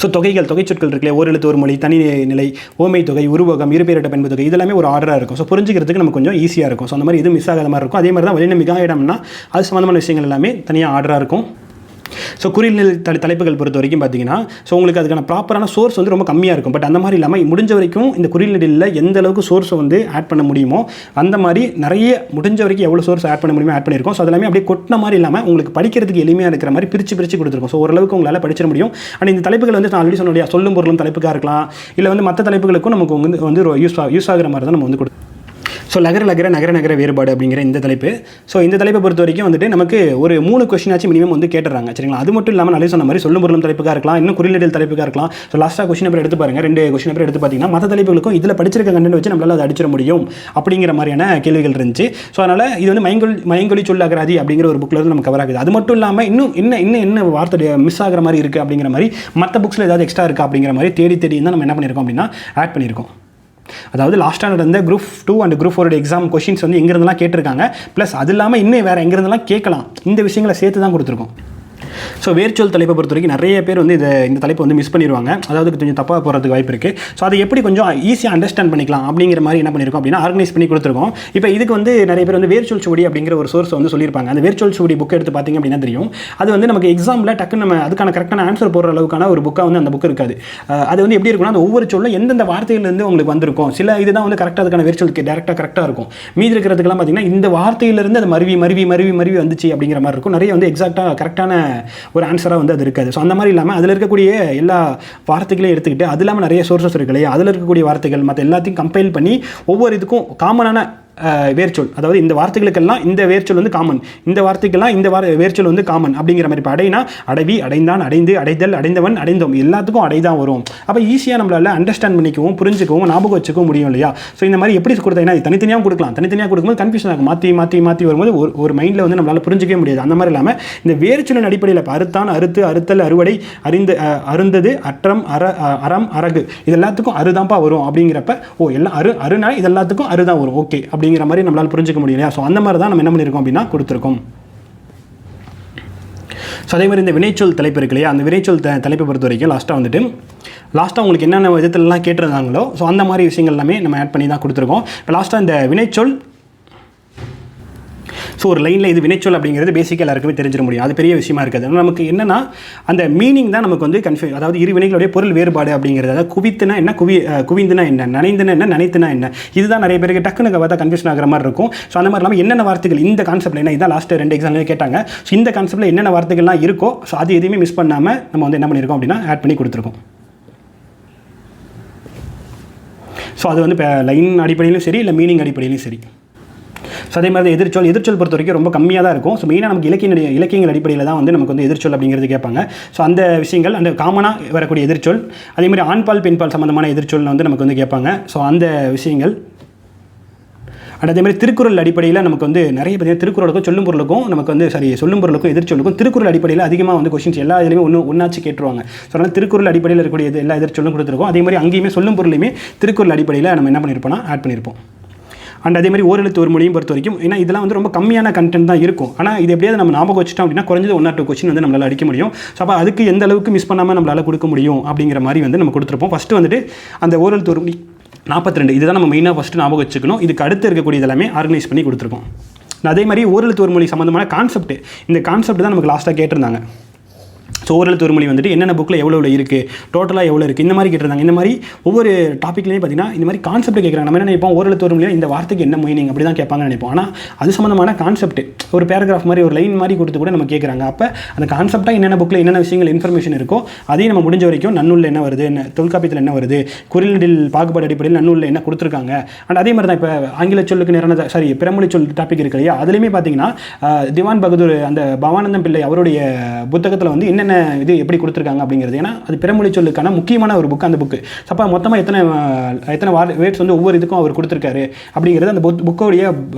ஸோ தொகை சொற்கள் இருக்குல்ல, ஓரெழுத்து ஒரு மொழி, தனி நிலை, ஓமை தொகை, உருவகம், இருபெயரிட்ட பண்பு தொகை, இதெல்லாமே ஒரு ஆர்டராக இருக்கும். ஸோ புரிஞ்சுக்கிறதுக்கு நமக்கு கொஞ்சம் ஈஸியாக இருக்கும். ஸோ அந்த மாதிரி இது மிஸ் ஆகாத மாதிரி இருக்கும். அதே மாதிரி தான் வல்லின மிகா இடம்னா அது சம்மந்தமான விஷயங்கள் எல்லாமே தனியாக ஆர்டராக இருக்கும். ஸோ குறிநிலை தலைப்புகள் பொறுத்த வரைக்கும் பார்த்தீங்கன்னா, ஸோ உங்களுக்கு அதுக்கான ப்ராப்பரான சோர்ஸ் வந்து ரொம்ப கம்மியாக இருக்கும். பட் அந்த மாதிரி இல்லாமல் முடிஞ்ச வரைக்கும் இந்த குறிநிலையில் எந்த அளவுக்கு சோர்ஸை வந்து ஆட் பண்ண முடியுமோ அந்த மாதிரி நிறைய முடிஞ்ச வரைக்கும் எவ்வளோ சோர்ஸ் ஆட் பண்ண முடியுமோ ஆட் பண்ணியிருக்கோம். ஸோ அதெல்லாமே அப்படியே கொட்டின மாதிரி இல்லாமல் உங்களுக்கு படிக்கிறதுக்கு எளிமையாக இருக்கிற மாதிரி பிரித்து கொடுத்துருக்கோம். ஸோ ஓரளவுக்கு உங்களால் படிச்சிட முடியும். அண்ட் இந்த தலைப்புகள் வந்து நான் ஆல்ரெடி சொன்ன சொல்லும் பொருளும் தலைப்புக்காக இருக்கலாம், இல்லை வந்து மற்ற தலைப்புகளுக்கும் நமக்கு வந்து யூஸ் ஆகிற மாதிரி தான் நம்ம வந்து கொடுக்கும். ஸோ நகர வேறுபாடு அப்படிங்கிற இந்த தலைப்பு. ஸோ இந்த தலைப்பை பொறுத்த வரைக்கும் வந்துட்டு நமக்கு ஒரு 3 கொஸ்டினாச்சும் மினிமம் வந்து கேட்டுறாங்க. சரிங்களா? அது மட்டும் இல்லாமல் நல்லா சொன்ன மாதிரி சொல்லும் பொருளும் தலைப்புக்காக இருக்கலாம், இன்னும் குறியீடு தலைப்புக்காக இருக்கலாம். ஸோ லாஸ்ட்டாக கொஸ்டின் பேப்பர் எடுத்து பாருங்கள், 2 கொஸ்டின் பேப்பர் எடுத்து பார்த்தீங்கன்னா மற்ற தலைப்புகளுக்கும் இதில் படிச்சிருக்க கண்டென்ட் வச்சு நம்மளால் அதை அடிச்சிட முடியும் அப்படிங்கிற மாதிரியான கேள்விகள் இருந்துச்சு. ஸோ அதனால் இது வந்து மயங்கொலி சொல்லாகராதி அப்படிங்கிற ஒரு புக்கில் வந்து நம்ம கவர் ஆகுது. அது மட்டும் இல்லாமல் இன்னும் என்ன வார்த்தை மிஸ் ஆகிற மாதிரி இருக்குது அப்படிங்கிற மாதிரி மற்ற புக்ஸில் ஏதாவது எக்ஸ்ட்ரா இருக்கா அப்படிங்கிற மாதிரி தேடி தான் நம்ம என்ன பண்ணியிருக்கோம் அப்படின்னா ஆட் பண்ணியிருக்கோம். அதாவது லாஸ்ட்டாக நடந்த group 2 and group 4 exam questions வந்து எங்கேருந்துலாம் கேட்டிருக்காங்க, ப்ளஸ் அது இல்லாமல் இன்னும் வேறு எங்கேருந்துலாம் கேட்கலாம், இந்த விஷயங்களை சேர்த்து தான் கொடுத்துருக்கோம். ஸோ வேர்ச்சொல் தலைப்பை பொறுத்த வரைக்கும் நிறைய பேர் வந்து இந்த தலைப்பை வந்து மிஸ் பண்ணிடுவாங்க, அதாவது கொஞ்சம் தப்பாக போகிறதுக்கு வாய்ப்பு இருக்குது. ஸோ அதை எப்படி கொஞ்சம் ஈஸியாக அண்டர்ஸ்டாண்ட் பண்ணிக்கலாம் அப்படிங்கிற மாதிரி என்ன பண்ணியிருக்கோம் அப்படின்னா ஆர்கனைஸ் பண்ணி கொடுத்துருக்கோம். இப்போ இதுக்கு வந்து நிறைய பேர் வந்து வேர்ச்சொல் சுவடி அப்படிங்கிற ஒரு சோர்ஸ் வந்து சொல்லியிருப்பாங்க. அந்த வேர்ச்சொல் சுவடி புக் எடுத்து பார்த்திங்க அப்படின்னா தெரியும், அது வந்து நமக்கு எக்ஸாமில் டக்குன்னு நம்ம அதுக்கான கரெக்டான ஆன்சர் போடுற அளவுக்கான ஒரு புக்காக வந்து அந்த புக் இருக்காது. அது வந்து எப்படி இருக்குன்னா அந்த ஒவ்வொரு சொல்லும் எந்தெந்த வார்த்தையிலேருந்து உங்களுக்கு வந்திருக்கும், சில இதுதான் வந்து கரெக்டாக அதுக்கான வேர்ச்சொலுக்கு டேரெக்டாக கரெக்டாக இருக்கும். மீதி இருக்கிறதுக்கெல்லாம் பார்த்தீங்கன்னா இந்த வார்த்தையிலிருந்து அது மருவி வந்துச்சு அப்படிங்கிற மாதிரி இருக்கும். நிறைய வந்து எக்ஸாக்டாக கரெக்டான ஒரு ஆன்சராக வந்து அது இருக்காது. ஸோ அந்த மாதிரி இல்லாமல் அதில் இருக்கக்கூடிய எல்லா வார்த்தைகளையும் எடுத்துக்கிட்டு அது இல்லாமல் நிறைய சோர்ஸஸ் இருக்கு இல்லையா, அதில் இருக்கக்கூடிய வார்த்தைகள் மற்ற எல்லாத்தையும் கம்பைல் பண்ணி ஒவ்வொரு இதுக்கும் காமனான வேர்ச்சொல், அதாவது இந்த வார்த்தைகளுக்கெல்லாம் இந்த வேர்ச்சொல் வந்து காமன், இந்த வார்த்தைக்கெல்லாம் இந்த வேர்ச்சொல் வந்து காமன் அப்படிங்கிற மாதிரி. இப்போ அடைனா அடைவி, அடைந்தான், அடைந்து, அடைதல், அடைந்தவன், அடைந்தோம், எல்லாத்துக்கும் அடை தான் வரும். அப்போ ஈஸியாக நம்மளால் அண்டர்ஸ்டாண்ட் பண்ணிக்கவும் புரிஞ்சுக்கவும் ஞாபகம் வச்சுக்கவும் முடியும் இல்லையா. ஸோ இந்த மாதிரி எப்படி கொடுத்தீங்கன்னா தனித்தனியாக கொடுக்கலாம், தனித்தனியாக கொடுக்கும்போது கன்ஃபியூஷன் ஆகும், மாற்றி வரும்போது ஒரு மைண்டில் வந்து நம்மளால் புரிஞ்சிக்கவே முடியாது. அந்த மாதிரி இல்லாமல் இந்த வேர்ச்சொலின் அடிப்படையில் இப்போ அறுத்தான், அறுத்தல், அறுவடை, அருந்தது, அற்றம், அறம், அரகு, இது எல்லாத்துக்கும் அறுதான்ப்பா வரும் அப்படிங்கிறப்ப எல்லாம் அருனா இது எல்லாத்துக்கும் அறுதான் வரும், ஓகே அப்படிங்கிற மாதிரி நம்மளால் புரிஞ்சுக்க முடியலையா. ஸோ அந்த மாதிரி தான் நம்ம என்ன பண்ணியிருக்கோம் அப்படின்னா கொடுத்துருக்கோம். ஸோ அதே மாதிரி இந்த வினைச்சொல் தலைப்பு இருக்கு இல்லையா, அந்த வினைச்சொல் தலைப்பை பொறுத்த வரைக்கும் லாஸ்ட்டாக உங்களுக்கு என்னென்ன விதத்துலலாம் கேட்டிருந்தாங்களோ ஸோ அந்த மாதிரி விஷயங்கள் எல்லாமே நம்ம ஆட் பண்ணி தான் கொடுத்துருக்கோம். இப்போ லாஸ்ட்டாக இந்த வினைச்சொல், ஸோ ஒரு லைனில் இது வினைச்சொல் அப்படிங்கிறது பேசிக்காக எல்லாருக்குமே தெரிஞ்சிட முடியும், அது பெரிய விஷயமா இருக்காது. நமக்கு என்னென்னா அந்த மீனிங் தான் நமக்கு வந்து கன்ஃபியூஸ், அதாவது இரு வினைகளுடைய பொருள் வேறுபாடு அப்படிங்கிறது, அதாவது குவித்துனா என்ன, குவிந்துனா என்ன, நனைந்துனா என்ன, நனைத்துனா என்ன, இதுதான் நிறைய பேருக்கு டக்குனு பார்த்தா கன்ஃபியூஷன் ஆகிற மாதிரி இருக்கும். ஸோ அந்த மாதிரி இல்லாமல் என்னென்ன வார்த்தைகள் இந்த கான்செப்ட்டில் என்ன, இதான் லாஸ்ட்டு 2 எக்ஸாம்லேயே கேட்டாங்க. ஸோ இந்த கான்செப்ட்டில் என்னென்ன வார்த்தைகள்லாம் இருக்கோ ஸோ அது எதுவுமே மிஸ் பண்ணாமல் நம்ம வந்து என்ன பண்ணியிருக்கோம் அப்படின்னா ஆட் பண்ணி கொடுத்துருக்கோம். ஸோ அது வந்து இப்போ லைன் அடிப்படையிலும் சரி, இல்லை மீனிங் அடிப்படையிலும் சரி. ஸோ அதே மாதிரி எதிர்ச்சொல் பொறுத்த வரைக்கும் ரொம்ப கம்மியாக தான் இருக்கும். ஸோ மெயினாக நமக்கு இலக்கியங்கள் அடிப்படையில் தான் வந்து நமக்கு வந்து எதிர்ச்சொல் அப்படிங்கிறது கேட்பாங்க. ஸோ அந்த விஷயங்கள் அந்த காமனாக வரக்கூடிய எதிர்ச்சொல், அதே மாதிரி ஆண்பால் பெண்பால் சம்மந்தமான எதிர்ச்சொல் வந்து நமக்கு வந்து கேட்பாங்க. ஸோ அந்த விஷயங்கள் அதே மாதிரி திருக்குறள் அடிப்படையில் நமக்கு வந்து நிறைய பார்த்தீங்கன்னா திருக்குறளுக்கும் சொல்லும் பொருளுக்கும் நமக்கு வந்து சொல்லும் பொருளுக்கும் எதிர்ச்சொல்லுக்கும் திருக்குறள் அடிப்படையில் அதிகமாக வந்து கொஸ்டின்ஸ் எல்லா இதுலையுமே ஒன்றாச்சு கேட்டுருவாங்க. ஸோ அதனால் திருக்குறள் அடிப்படையில் இருக்கக்கூடிய எல்லா எதிர்ச்சொல்லும் கொடுத்துருக்கோம். அதே மாதிரி அங்கேயுமே சொல்லும் பொருளையுமே திருக்குறள் அடிப்படையில் நம்ம என்ன பண்ணியிருப்போம்னா ஆட் பண்ணியிருப்போம். அண்ட் அதே மாதிரி ஓரெழுத்து ஒரு மொழியும் பொறுத்த வரைக்கும் ஏன்னா இதெல்லாம் வந்து ரொம்ப கம்மியான கண்டென்ட் தான் இருக்கும். ஆனால் இது எப்படியாவது நம்ம ஞாபகம் வச்சுட்டோம் அப்படின்னா குறைஞ்சது 1 or 2 கொஸ்டின் வந்து நம்மளால் அடிக்க முடியும். ஸோ அப்போ அதுக்கு எந்த அளவுக்கு மிஸ் பண்ணாமல் நம்மளால் கொடுக்க முடியும் அப்படிங்கிற மாதிரி வந்து நம்ம கொடுத்துருப்போம். ஃபஸ்ட்டு வந்துட்டு அந்த ஓரெழுத்து ஒரு மொழி 42 இதுதான் நம்ம மெயினாக ஃபஸ்ட்டு ஞாபகம் வச்சுக்கணும். இதுக்கு அடுத்து இருக்கக்கூடிய எல்லாமே ஆர்கனைஸ் பண்ணி கொடுத்துருக்கோம். அதே மாதிரி ஓரெழுத்து ஒரு மொழி சம்மந்தமான கான்செப்ட், இந்த கான்செப்ட் தான் நமக்கு லாஸ்ட்டாக கேட்டிருந்தாங்க. ஸோ ஓரெழுத்து ஒரு மொழி வந்துட்டு என்னென்ன புக்கில் எவ்வளோ இருக்குது, டோட்டலாக எவ்வளோ இருக்குது, இந்த மாதிரி கேட்டிருந்தாங்க. இந்த மாதிரி ஒவ்வொரு டாப்பிக்லேயும் பார்த்தீங்கன்னா இந்த மாதிரி கான்செப்ட் கேட்குறாங்க. நம்ம என்ன நினைப்போம், ஓரெழுத்து ஒரு மொழியில் இந்த வார்த்தைக்கு என்ன மீனிங் அப்படி தான் கேட்பாங்கன்னு நினைப்போம். ஆனால் அது சம்மந்தமான கான்செப்ட் ஒரு பேராகிராஃப் மாதிரி ஒரு லைன் மாதிரி கொடுத்து கூட நம்ம கேட்குறாங்க. அப்போ அந்த கான்செப்டாக என்னென்ன புக்கில் என்னென்ன விஷயங்கள் இன்ஃபர்மேஷன் இருக்கோ அதையும் நம்ம முடிஞ்ச வரைக்கும் நன்னூலில் என்ன வருது, தொல்காப்பியத்தில் என்ன வருது, குறியீடில் பாகுபாடு அடிப்படையில் நன்னூலில் என்ன கொடுத்துருக்காங்க. அண்ட் அதே மாதிரி தான் இப்போ ஆங்கில சொல்லுக்கு நேரான பிறமொழி சொல் டாபிக் இருக்கு இல்லையா, அதுலேயுமே பார்த்தீங்கன்னா திவான் பகதூர் அந்த பவானந்தம் பிள்ளை அவருடைய புத்தகத்தில் வந்து என்னென்ன இது எப்படி கொடுத்துருக்காங்க அப்படிங்கிறது. ஏன்னா அது பிறமொழி சொல்லுக்கான முக்கியமான ஒரு புக் அந்த புக்கு. அப்போ மொத்தமாக எத்தனை வேர்ட்ஸ் வந்து ஒவ்வொரு இதுக்கும் அவர் கொடுத்துருக்காரு அப்படிங்கிறது அந்த புக்கோடைய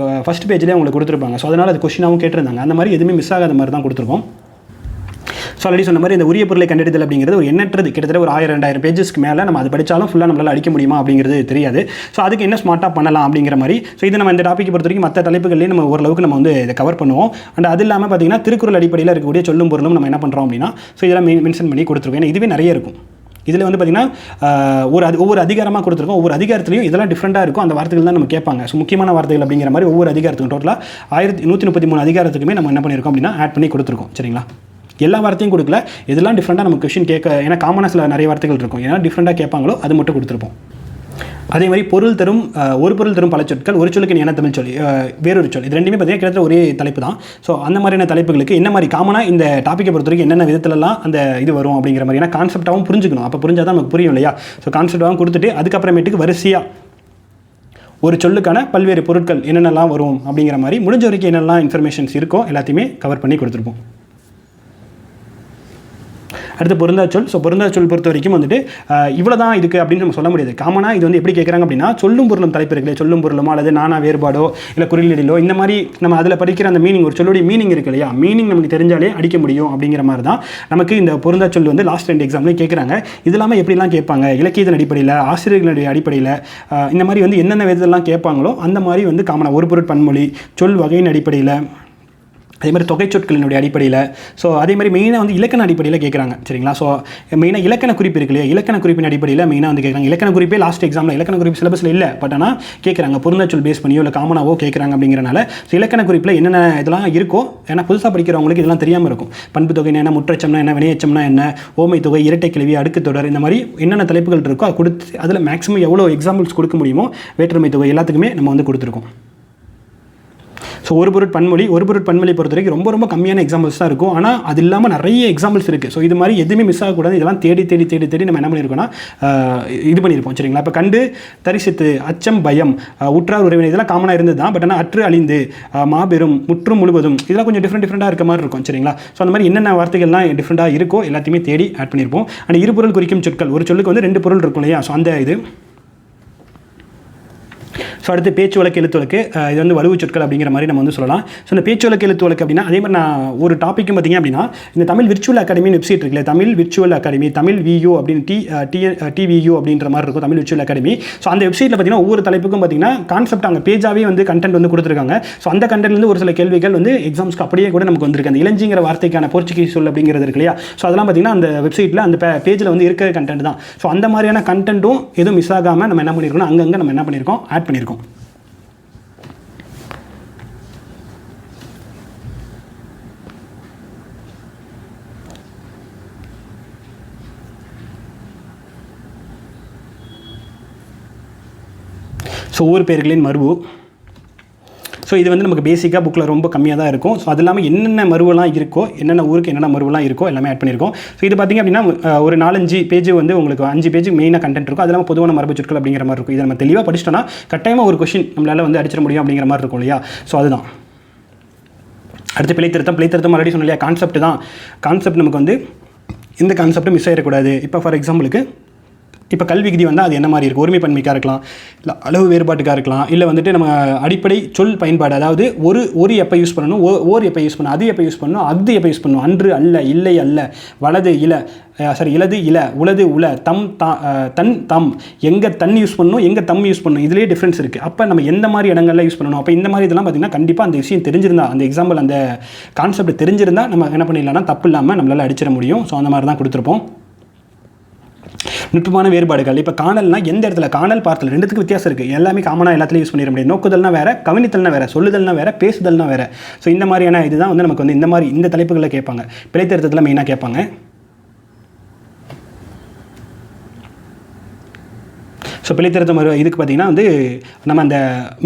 ஃபஸ்ட் பேஜ்லேயே அவங்களுக்கு கொடுத்துருப்பாங்க. ஸோ அதனால் அது கொஸ்டினாகவும் கேட்டிருந்தாங்க. அந்த மாதிரி எதுவுமே மிஸ் ஆகாத மாதிரி தான் கொடுத்துருக்கோம். ஸோ ஆல்ரெடி சொன்ன மாதிரி இந்த உரிய பொருளை கண்டறிதல் அப்படிங்கிறது ஒரு எண்ணற்றது, கிட்டத்தட்ட ஒரு 1000-2000 பேஜஸ்க்கு மேலே நம்ம அது படித்தாலும் ஃபுல்லாக நம்மளால் அடிக்க முடியுமா அப்படிங்கிறது தெரியாது. ஸோ அதுக்கு என்ன ஸ்மார்ட்டாக பண்ணலாம் அப்படிங்கிற மாதிரி. ஸோ இது நம்ம இந்த டாப்பிக் பொறுத்த வரைக்கும் மற்ற தலைப்புகள்லேயும் நம்ம ஓரளவுக்கு நம்ம வந்து இதை கவர் பண்ணுவோம். அண்ட் அது இல்லாமல் பார்த்தீங்கன்னா திருக்குறள் அடிப்படையில் இருக்கக்கூடிய சொல்லும் பொருளும் நம்ம என்ன பண்ணுறோம் அப்படின்னா ஸோ இதெல்லாம் மென்ஷன் பண்ணி கொடுத்துருக்கோம். ஏன்னா இதுவே நிறைய இருக்கும். இதில் வந்து பார்த்திங்கன்னா ஒவ்வொரு அதிகாரமாக கொடுத்துருக்கோம். ஒவ்வொரு அதிகாரத்துலையும் இதெல்லாம் டிஃப்ரெண்ட்டாக இருக்கும். அந்த வார்த்தைகள் தான் நம்ம கேட்பாங்க. ஸோ முக்கியமான வார்த்தைகள் அப்படிங்கிற மாதிரி ஒவ்வொரு அதிகாரத்துக்கும் டோட்டலாக 1133 அதிகாரத்துக்குமே நம்ம என்ன பண்ணியிருக்கோம் அப்படின்னா ஆட் பண்ணி கொடுத்துருக்கோம். சரிங்களா? எல்லா வார்த்தையும் கொடுக்கல, இதெல்லாம் டிஃப்ரெண்ட்டாக நம்ம கொஷின் கேட்க, ஏன்னா காமனாக சில நிறைய வார்த்தைகள் இருக்கும், ஏன்னா டிஃப்ரெண்ட்டாக கேட்பாங்களோ அது மட்டும் கொடுத்துருப்போம். அதே மாதிரி பொருள் தரும் ஒரு பொருள் தரும் பல சொற்கள், ஒரு சொல்லுக்கு என்ன தமிழ் சொல், வேறொரு சொல், இது ரெண்டுமே பார்த்தீங்கன்னா கிட்டத்தட்ட ஒரே தலைப்பு தான். ஸோ அந்த மாதிரியான தலைப்புகளுக்கு என்ன மாதிரி காமனாக இந்த டாப்பிக்கை பொறுத்த வரைக்கும் என்னென்ன விதத்துலலாம் அந்த இது வரும் அப்படிங்கிற மாதிரி, ஏன்னா கான்செப்டாகவும் புரிஞ்சுக்கணும். அப்போ புரிஞ்சால் தான் நமக்கு புரியும் இல்லையா? ஸோ கான்செப்டாகவும் கொடுத்துட்டு அதுக்கப்புறமேட்டுக்கு வரிசையாக ஒரு சொல்லுக்கான பல்வேறு பொருட்கள் என்னென்னலாம் வரும் அப்படிங்கிற மாதிரி முடிஞ்ச வரைக்கும் என்னெல்லாம் இன்ஃபர்மேஷன்ஸ் இருக்கோ எல்லாத்தையுமே கவர் பண்ணி கொடுத்துருப்போம். அடுத்து பொருந்தாச்சொல். ஸோ பொருந்தாச்சொல் பொறுத்த வரைக்கும் வந்துட்டு இவ்வளோ தான் இருக்குது அப்படின்னு நம்ம சொல்ல முடியாது. காமனாக இது வந்து எப்படி கேட்குறாங்க அப்படின்னா, சொல்லும் பொருளும் தலைப்பு இருக்குல்ல, சொல்லும் பொருளுமோ அல்லது நானா வேறுபாடோ இல்லை குறியீடிலோ இந்த மாதிரி நம்ம அதில் படிக்கிற அந்த மீனிங், ஒரு சொல்லுடைய மீனிங் இருக்கு இல்லையா, மீனிங் நமக்கு தெரிஞ்சாலே அடிக்க முடியும் அப்படிங்கிற மாதிரி தான் நமக்கு இந்த பொருந்தாச்சொல் வந்து லாஸ்ட் 2 எக்ஸாம்லேயும் கேட்குறாங்க. இது இல்லாமல் எப்படிலாம் கேட்பாங்க, இலக்கியத்தின் அடிப்படையில், ஆசிரியர்களுடைய அடிப்படையில், இந்த மாதிரி வந்து என்னென்ன விதத்தெல்லாம் கேட்பாங்களோ அந்த மாதிரி வந்து காமனாக ஒரு பொருள் பன்மொழி சொல் வகையின் அடிப்படையில், அதே மாதிரி தொகை சொற்களினுடைய அடிப்படையில், ஸோ அதே மாதிரி மெயினாக வந்து இலக்கண அடிப்படையில் கேட்குறாங்க. சரிங்களா? ஸோ மெயினாக இலக்கண குறிப்பு இருக்கு இல்லையா, இலக்கண குறிப்பின் அடிப்படையில் மெயினாக வந்து கேட்குறாங்க. இலக்கண குறிப்பே லாஸ்ட் எக்ஸாமில் இலக்கண குறிப்பு சிலபஸில் இல்லை, பட் ஆனால் கேட்குறாங்க பொருந்தாச்சொல் பேஸ் பண்ணியோ இல்லை காமனாவோ கேட்குறாங்க. அப்படிங்கிறனால ஸோ இலக்கண குறிப்பில் என்னென்ன இதெல்லாம் இருக்கோ, ஏன்னா புதுசாக படிக்கிறவங்களுக்கு இதெல்லாம் தெரியாமல் இருக்கும். பண்பு தொகை என்ன, முற்றச்சம்னா என்ன, வினையச்சம்னா என்ன, ஓமை தொகை, இரட்டை கிளவி, அடுக்கு தொடர், இந்த மாதிரி என்னென்ன தலைப்புகள் இருக்கோ அது கொடுத்து அதில் மேக்ஸிமம் எவ்வளோ எக்ஸாம்பிள்ஸ் கொடுக்க முடியுமோ வேற்றுமை தொகை எல்லாத்துக்குமே நம்ம வந்து கொடுத்துருக்கோம். ஸோ ஒரு பொருட் பன்மொழி பொறுத்த வரைக்கும் ரொம்ப ரொம்ப கம்மியான எக்ஸாம்பிள்ஸ் தான் இருக்கும். ஆனால் அது இல்லாமல் நிறைய எக்ஸாம்பிள்ஸ் இருக்குது. ஸோ இது மாதிரி எதுவுமே மிஸ் ஆகக்கூடாது. இதெல்லாம் தேடி நம்ம என்ன பண்ணியிருக்கோம்னா இது பண்ணியிருப்போம். சரிங்களா? இப்போ கண்டு, தரிசித்து, அச்சம், பயம், உற்றார் உறவினர், இதெல்லாம் காமனாக இருந்தது தான். பட் ஆனால் அற்று, அழிந்து, மாபெரும், முற்றும், முழுவதும், இதெல்லாம் கொஞ்சம் டிஃப்ரெண்ட்டாக இருக்க மாதிரி இருக்கும். சரிங்களா? ஸோ அந்த மாதிரி என்னென்ன வார்த்தைகள்லாம் டிஃப்ரெண்ட்டாக இருக்கோ எல்லாத்தையுமே தேடி ஆட் பண்ணியிருப்போம். அண்ட் இரு பொருள் குறிக்கும் சொற்கள், ஒரு சொல்லுக்கு வந்து 2 பொருள் இருக்கும் இல்லையா, ஸோ அந்த இது. ஸோ அடுத்து பேச்சு வழக்கு எழுத்து வழக்கு, இது வந்து வலுவு சொற்கள் அப்படிங்கிற மாதிரி நம்ம வந்து சொல்லலாம். ஸோ இந்த பேச்சு வழக்கு எழுத்து வழக்கு அப்படின்னா அதே மாதிரி நான் ஒரு டாப்பிக்கும் பார்த்திங்க அப்படின்னா இந்த தமிழ் விர்ச்சுவல் அகாடமின்னு வெப்சைட் இருக்குல்ல, Tamil virtual academy, Tamil view அப்படின்னு டிவியூ அப்படின்ற மாதிரி இருக்கும், தமிழ் விர்ச்சுவல் அகாடமி. ஸோ அந்த வெப்சைட்டில் பார்த்திங்கன்னா ஒவ்வொரு தலைப்புக்கும் பார்த்திங்கன்னா கான்செப்ட் அங்கே பேஜாகவே வந்து கண்டென்ட் வந்து கொடுத்துருக்காங்க. ஸோ அந்த கண்டென்ட்லேருந்து ஒரு சில கேள்விகள் வந்து எக்ஸாம்ஸ்க்கு அப்படியே கூட நமக்கு வந்திருக்கு. அந்த இளஞ்சிங்கிற வார்த்தைக்கான போர்ச்சுகீஸ் சொல் அப்படிங்கிறது இருக்கு இல்லையா, ஸோ அதெல்லாம் பார்த்திங்கன்னா அந்த வெப்சைட்டில் அந்த பேஜில் வந்து இருக்கிற கண்டென்ட் தான். ஸோ அந்த மாதிரியான கண்டென்ட்டும் எதுவும் மிஸ் ஆகாமல் நம்ம என்ன பண்ணியிருக்கோம், அங்கங்கே நம்ம என்ன பண்ணியிருக்கோம், ஆட் பண்ணியிருக்கோம். ஸோ ஊர் பெயர்களின் மரபு, ஸோ இது வந்து நமக்கு பேசிக்காக புக்கில் ரொம்ப கம்மியாக தான் இருக்கும். ஸோ அது இல்லாமல் என்னென்ன மருவெல்லாம் இருக்கோ, என்னென்ன ஊருக்கு என்னென்ன மருவெல்லாம் இருக்கோ எல்லாமே ஆட் பண்ணியிருக்கோம். ஸோ இது பார்த்திங்க அப்படின்னா ஒரு 4-5 பேஜ் வந்து உங்களுக்கு 5 பேஜ் மெயினாக கண்டென்ட் இருக்கும். அது இல்லாமல் பொதுவான மரபு சொற்கள் அப்படிங்கிற மாதிரி இருக்கும். இதை நம்ம தெளிவாக படிச்சிட்டோம்னா கட்டாயமாக ஒரு கொஷின் நம்மளால் வந்து அடிச்சிட முடியும் அப்படிங்கிற மாதிரி இருக்கும் இல்லையா. ஸோ அதுதான். அடுத்து பிழைத்திருத்தம் ஆல்ரெடி சொன்ன இல்லையா, கான்செப்ட் தான். கான்செப்ட் நமக்கு வந்து இந்த கான்செப்ட் மிஸ் ஆகிடக்கூடாது. இப்போ ஃபார் எக்ஸாம்பிளுக்கு இப்போ கல்வி விதி வந்தால் அது என்ன மாதிரி இருக்கும், ஒருமை பன்மைக்காக இருக்கலாம், இல்லை அளவு வேறுபாட்டுக்காக இருக்கலாம், இல்லை வந்துட்டு நம்ம அடிப்படை சொல் பயன்பாடு, அதாவது ஒரு எப்போ யூஸ் பண்ணணும், ஓர் எப்போ யூஸ் பண்ணணும், அது எப்போ யூஸ் பண்ணணும், அது எப்போ யூஸ் பண்ணணும், அன்று அல்ல, இல்லை அல்ல, வலது இல, இலது இல, உலது உல, தம் தன் தம், எங்கே தன் யூஸ் பண்ணணும், எங்கே தம் யூஸ் பண்ணணும், இதுலேயே டிஃப்ரென்ஸ் இருக்குது. அப்போ நம்ம எந்த மாதிரி இடங்கள்ல யூஸ் பண்ணணும், அப்போ இந்த மாதிரி இதெல்லாம் பார்த்திங்கன்னா கண்டிப்பாக அந்த விஷயம் தெரிஞ்சிருந்தா, அந்த எக்ஸாம்பிள் அந்த கான்செப்ட் தெரிஞ்சிருந்தால் நம்ம என்ன பண்ணிடலாம்னா தப்பு இல்லாமல் நம்மளால் அடிச்சிட முடியும். ஸோ அந்த மாதிரி தான் கொடுத்துருப்போம். நுட்பமான வேறுபாடுகள், இப்போ காணல்னா எந்த இடத்துல, காணல் பார்த்தல் ரெண்டுத்துக்கு வித்தியாசம் இருக்குது. எல்லாமே காமனாக எல்லாத்துலையும் யூஸ் பண்ணிட முடியாது. நோக்குதல்னா வேறு, கவனித்தல்னா வேறு, சொல்லுதல்னா வேறு, பேசுதல்னா வேறு. ஸோ இந்த மாதிரியான இதுதான் வந்து நமக்கு வந்து இந்த மாதிரி இந்த தலைப்புகளில் கேட்பாங்க. பிழைத்திருத்தத்தில் மெயினாக கேட்பாங்க. ஸோ பிழைத்திருத்தம் இதுக்கு பார்த்திங்கன்னா வந்து நம்ம அந்த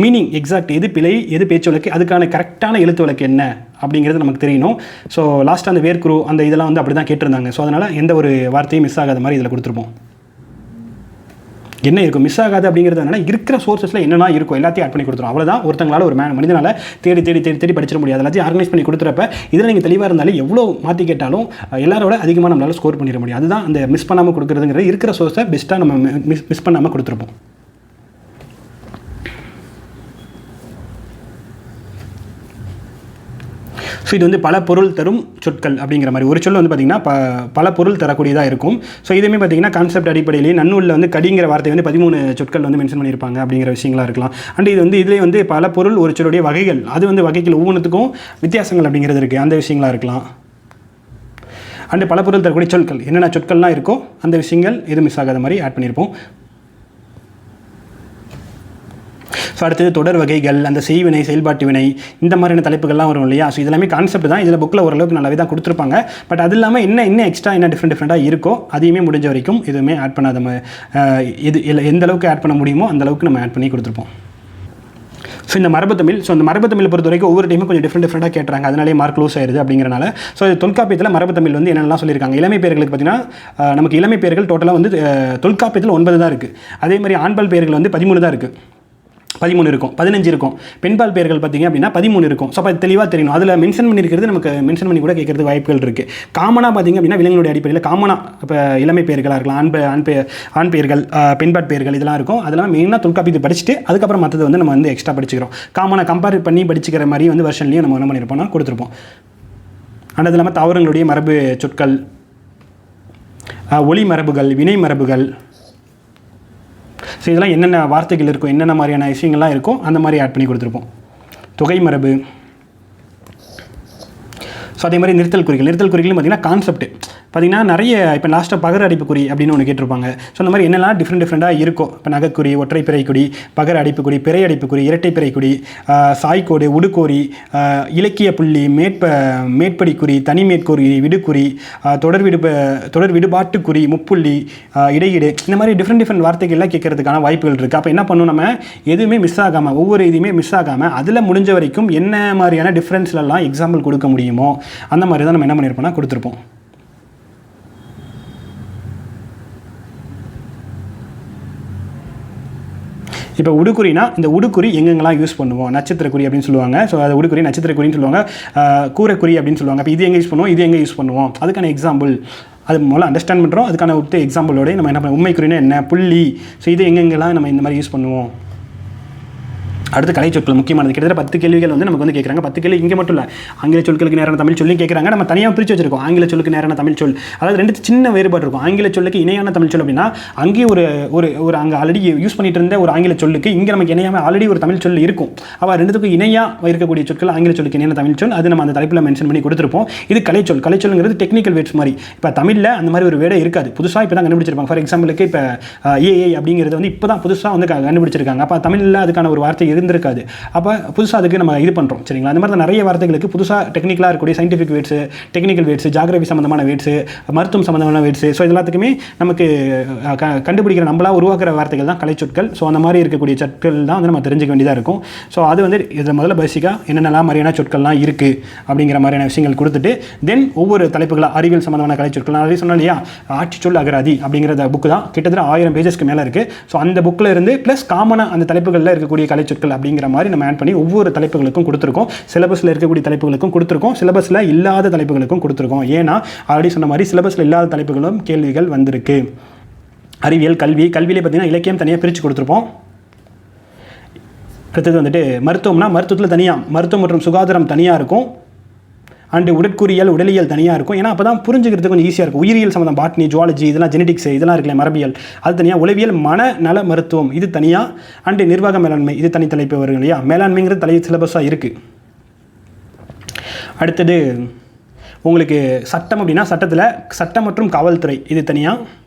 மீனிங் எக்ஸாக்ட் எது பிழை எது பேச்சு வழக்கு, அதுக்கான கரெக்டான எழுத்து வழக்கு என்ன அப்படிங்கிறது நமக்கு தெரியணும். ஸோ லாஸ்ட்டாக அந்த வேர்க்குரு அந்த இதெல்லாம் வந்து அப்படி தான் கேட்டிருந்தாங்க. ஸோ அதனால் எந்த ஒரு வார்த்தையும் மிஸ் ஆகாத மாதிரி இதில் கொடுத்துருப்போம். என்ன இருக்கும் மிஸ் ஆகாது அப்படிங்கிறது என்னன்னா இருக்கிற சோர்ஸஸில் என்னென்ன இருக்கும் எல்லாத்தையும் ஆட் பண்ணி கொடுத்துரும். அவ்வளோதான். ஒருத்தங்களால் ஒரு மனிதனால் தேடி படிச்சிட முடியாது. எல்லாத்தையும் ஆர்கனைஸ் பண்ணி கொடுத்துறப்ப இதில் நீங்கள் தெளிவாக இருந்தாலும் எவ்வளோ மாற்றி கேட்டாலும் எல்லாரோட அதிகமாக நம்மளால் ஸ்கோர் பண்ணிட முடியும். அதுதான் அந்த மிஸ் பண்ணாமல் கொடுக்குறதுங்கிறது. இருக்கிற சோர்ஸை பெஸ்ட்டாக நம்ம மிஸ் பண்ணாமல் கொடுத்துருப்போம். ஸோ இது வந்து பல பொருள் தரும் சொற்கள் அப்படிங்கிற மாதிரி ஒரு சொல் வந்து பார்த்திங்கன்னா பல பொருள் தரக்கூடியதாக இருக்கும். ஸோ இதுவுமே பார்த்திங்கன்னா கான்செப்ட் அடிப்படையிலேயே நன்னூலில் வந்து கடிங்கிற வார்த்தை வந்து 13 சொற்கள் வந்து மென்ஷன் பண்ணியிருப்பாங்க அப்படிங்கிற விஷயங்களாக இருக்கலாம். அண்ட் இது வந்து இதிலே வந்து பல பொருள் ஒரு சொல்லுடைய வகைகள், அது வந்து வகைகள் ஒவ்வொன்றுத்துக்கும் வித்தியாசங்கள் அப்படிங்கிறது இருக்குது, அந்த விஷயங்களாக இருக்கலாம். அண்டு பல பொருள் தரக்கூடிய சொற்கள் என்னென்ன சொற்கள்லாம் இருக்கோ அந்த விஷயங்கள் எதுவும் மிஸ் ஆகாத மாதிரி ஆட் பண்ணியிருப்போம். ஸோ அடுத்தது தொடர் வகைகள், அந்த செய்வினை, செயல்பாட்டு வினை, இந்த மாதிரியான தலைப்புகள்லாம் வரும் இல்லையா. ஸோ இதெல்லாமே கான்செப்ட் தான். இதில் புக்கில் ஓரளவுக்கு நல்லாவே தான் கொடுத்துருப்பாங்க. பட் அது இல்லாமல் என்ன எக்ஸ்ட்ரா என்ன டிஃப்ரெண்ட்டாக இருக்கோ அதையுமே முடிஞ்ச வரைக்கும் எதுவுமே ஆட் பண்ணாத எந்த அளவுக்கு ஆட் பண்ண முடியுமோ அந்த அளவுக்கு நம்ம ஆட் பண்ணி கொடுத்துருப்போம். ஸோ இந்த மரபுத்தமிழ் பொறுத்த வரைக்கும் ஒவ்வொரு டைமும் கொஞ்சம் டிஃப்ரெண்ட்டாக கேட்டுறாங்க. அதனாலே மார்க் க்ளோஸ் ஆயிடுது அப்படிங்கிறனால. ஸோ தொல்காப்பியத்தில் மரபுத்தமிழ் வந்து என்னென்னலாம் சொல்லியிருக்காங்க. இளமை பெயர்களுக்கு பார்த்தீங்கன்னா நமக்கு இளமை பெயர்கள் டோட்டலாக வந்து தொல்காப்பியத்தில் 9 தான் இருக்குது. அதே மாதிரி ஆண்பால் பெயர்கள் வந்து 13 தான் இருக்குது. 13 இருக்கும், 15 இருக்கும். பெண்பால் பெயர்கள் பார்த்திங்க அப்படின்னா 13 இருக்கும். ஸோ அப்போ தெளிவாக தெரியணும். அதில் மென்ஷன் பண்ணியிருக்கிறது நமக்கு மென்ஷன் பண்ணி கூட கேட்கறது வாய்ப்புகள் இருக்குது. காமனாக பார்த்திங்க அப்படின்னா விலங்குடைய அடிப்படையில் காமனாக இப்போ இளமை பெயர்களாக இருக்கலாம், ஆண் பெயர்கள், பெண்பாட் பெயர்கள் இதெல்லாம் இருக்கும். அதெல்லாம் மெயினாக தொல்காப்பியத்தை படிச்சுட்டு அதுக்கப்புறம் மற்றது வந்து நம்ம வந்து எக்ஸ்ட்ரா படிச்சுக்கிறோம். காமனாக கம்பேர் பண்ணி படிச்சுக்கிற மாதிரி வந்து வெர்ஷன்லையும் நம்ம என்ன பண்ணியிருப்போம்னா கொடுத்துருப்போம். ஆனால் அது இல்லாமல் தாவரங்களுடைய மரபு சொற்கள், ஒளி மரபுகள், வினை மரபுகள், ஸோ இதெல்லாம் என்னென்ன வார்த்தைகள் இருக்கும், என்னென்ன மாதிரியான விஷயங்கள்லாம் இருக்கோ அந்த மாதிரி ஆட் பண்ணி கொடுத்துருப்போம். தொகை மரபு. ஸோ அதே மாதிரி நிறுத்தல் குறிகள் பார்த்திங்கன்னா கான்செப்ட் பார்த்திங்கன்னா நிறைய இப்போ லாஸ்ட்டாக பகர அடைப்புக்குறி அப்படின்னு ஒன்று கேட்டிருப்பாங்க. ஸோ அந்த மாதிரி என்னெல்லாம் டிஃப்ரெண்ட்டாக இருக்கும். இப்போ நகைக்குறி, ஒற்றை பிறைக்குடி, பகர அடைப்புக்குறி, பிறை அடைப்புக்குறி, இரட்டை பிறைக்குடி, சாய்க்கோடு, உடுக்கோரி, இலக்கிய புள்ளி, மேற்படிக்குறி, தனி மேற்கோரி, விடுக்குறி, தொடர் விடுபாட்டுக்குறி, முப்புள்ளி, இடையீடு, இந்த மாதிரி டிஃப்ரெண்ட் வார்த்தைகள்லாம் கேட்கறதுக்கான வாய்ப்புகள் இருக்குது. அப்போ என்ன பண்ணணும், நம்ம எதுவுமே மிஸ் ஆகாமல், ஒவ்வொரு இதுவுமே மிஸ் ஆகாமல் அதில் முடிஞ்ச வரைக்கும் என்ன மாதிரியான டிஃப்ரென்ஸ்லாம் எக்ஸாம்பிள் கொடுக்க முடியுமோ அந்த மாதிரி தான் நம்ம என்ன பண்ணியிருப்போம்னா கொடுத்துருப்போம். இப்போ உடுக்குறினா இந்த உடுக்குறி எங்கெங்கெல்லாம் யூஸ் பண்ணுவோம், நட்சத்திரக்குறி அப்படின்னு சொல்லுவாங்க. ஸோ அது உடுக்குறி நட்சத்திரக்குறின்னு சொல்லுவாங்க, கூரைக்குறி அப்படின்னு சொல்லுவாங்க. அப்போ இது எங்கே யூஸ் பண்ணுவோம், இது எங்கே யூஸ் பண்ணுவோம், அதுக்கான எக்ஸாம்பிள் அது முதல்ல அண்டர்ஸ்டாண்ட் பண்ணுறோம். அதுக்கான விட்டு எக்ஸாம்பிளோட நம்ம என்ன பண்ணுவோம், உண்மைக்குறினா என்ன, புள்ளி, ஸோ இது எங்கெங்கெல்லாம் நம்ம இந்த மாதிரி யூஸ் பண்ணுவோம். அடுத்து கலை சொற்கள் முக்கியமானது. கிட்டத்தட்ட 10 கேள்விகள் வந்து நமக்கு வந்து கேட்குறாங்க. 10 கேள்வி இங்கே மட்டும் இல்லை, ஆங்கில சொல்லுக்கு நேரான தமிழ் சொல்லி கேட்குறாங்க. நம்ம தனியாக பிரித்து வச்சிருக்கோம். ஆங்கில சொல்லுக்கு நேரான தமிழ் சொல், அதாவது 2 சின்ன வேறுபாடு இருக்கும். ஆங்கில சொல்லுக்கு இணையான தமிழ் சொல் அப்படின்னா அங்கேயே ஒரு அங்கே ஆல்ரெடி யூஸ் பண்ணிட்டு இருந்த ஒரு ஆங்கில சொல்லுக்கு இங்கே நமக்கு இணையாக ஆல்ரெடி ஒரு தமிழ் சொல் இருக்கும். அப்போ 2த்துக்கும் இணையாக இருக்கக்கூடிய சொற்கள் ஆங்கில சொல்லுக்கு இணையான தமிழ் சொல், அது நம்ம அந்த தலைப்பில் மென்ஷன் பண்ணி கொடுத்துருப்போம். இது கலைச்சொல். கலைச்சொல்ங்கிறது டெக்னிக்கல் வேர்ட்ஸ் மாதிரி. இப்போ தமிழில் அந்த மாதிரி ஒரு வேர்டே இருக்காது, புதுசாக இப்போ தான் கண்டுபிடிச்சிருப்பாங்க. ஃபார் எக்ஸாம்பிளுக்கு இப்போ ஏஐ அப்படிங்கிறது வந்து இப்போ தான் புதுசாக வந்து கண்டுபிடிச்சிருக்காங்க. அப்போ தமிழில் அதுக்கான ஒரு வார்த்தை இருந்திருக்காது. அப்போ புதுசாக அதுக்கு நம்ம இது பண்ணுறோம். சரிங்களா. அந்த மாதிரி தான் நிறைய வார்த்தைகளுக்கு புதுசாக டெக்னிக்கலாக இருக்கக்கூடிய scientific words, technical words, geography சம்மந்தமான வேர்ட்ஸு, மருத்துவம் சம்மந்தமான வேர்ட்ஸு, ஸோ எல்லாத்துக்குமே நமக்கு கண்டுபிடிக்கிற நம்மளாக உருவாக்குற வார்த்தைகள் தான் கலைச்சொற்கள். ஸோ அந்த மாதிரி இருக்கக்கூடிய சொற்கள் தான் வந்து நம்ம தெரிஞ்சுக்க வேண்டியதாக இருக்கும். ஸோ அது வந்து இதில் முதல்ல பேசிக்காக என்னென்னலாம் மாதிரியான சொற்கள்லாம் இருக்குது அப்படிங்கிற மாதிரியான விஷயங்கள் கொடுத்துட்டு தென் ஒவ்வொரு தலைப்புகளாக அறிவியல் சம்மந்தமான கலைச்சொற்கள் நான் சொன்னேன் இல்லையா, ஆட்சி சொல் அகராதி அப்படிங்கிற புக்கு தான் கிட்டத்தட்ட 1000 பேஜஸ்க்கு மேலே இருக்குது. ஸோ அந்த புக்கில் இருந்து ப்ளஸ் காமனாக அந்த தலைப்புகளில் இருக்கக்கூடிய கலைச்சொற்கள் அப்படிங்கிற மாதிரி நம்ம ஆட் பண்ணி ஒவ்வொரு தலைப்புகளுக்கும் கொடுத்துருக்கோம். சிலபஸில் இருக்கக்கூடிய தலைப்புகளுக்கும் கொடுத்துருக்கோம், சிலபஸில் இல்லாத தலைப்புகளுக்கும் கொடுத்துருக்கோம். ஏன்னா ஆல்ரெடி சொன்ன மாதிரி சிலபஸில் இல்லாத தலைப்புகளும் கேள்விகள் வந்திருக்கு. அறிவியல், கல்வியிலே பார்த்தீங்கன்னா இலக்கியம் தனியாக பிரித்து கொடுத்துருப்போம். அடுத்தது வந்துட்டு மருத்துவம்னா மருத்துவத்தில் தனியாக மருத்துவம் மற்றும் சுகாதாரம் தனியாக இருக்கும். அண்டு உடற்கூறியல், உடலியல் தனியாக இருக்கும். ஏன்னா அப்போ தான் புரிஞ்சுக்கிறது கொஞ்சம் ஈஸியாக இருக்கும். உயிரியல் சம்மந்தம், பாட்னி, ஜுவாலஜி, இதெல்லாம் ஜெனடிக்ஸ், இதெல்லாம் இருக்குல்ல, மரபியல், அது தனியாக. உளவியல், மனநல மருத்துவம் இது தனியாக. அண்டு நிர்வாக மேலாண்மை இது தனி தலைப்பு வரும் இல்லையா. மேலாண்மைங்கிறது சிலபஸாக இருக்குது. அடுத்தது உங்களுக்கு சட்டம் அப்படின்னா சட்டத்தில் சட்டம் மற்றும் காவல்துறை இது தனியாக.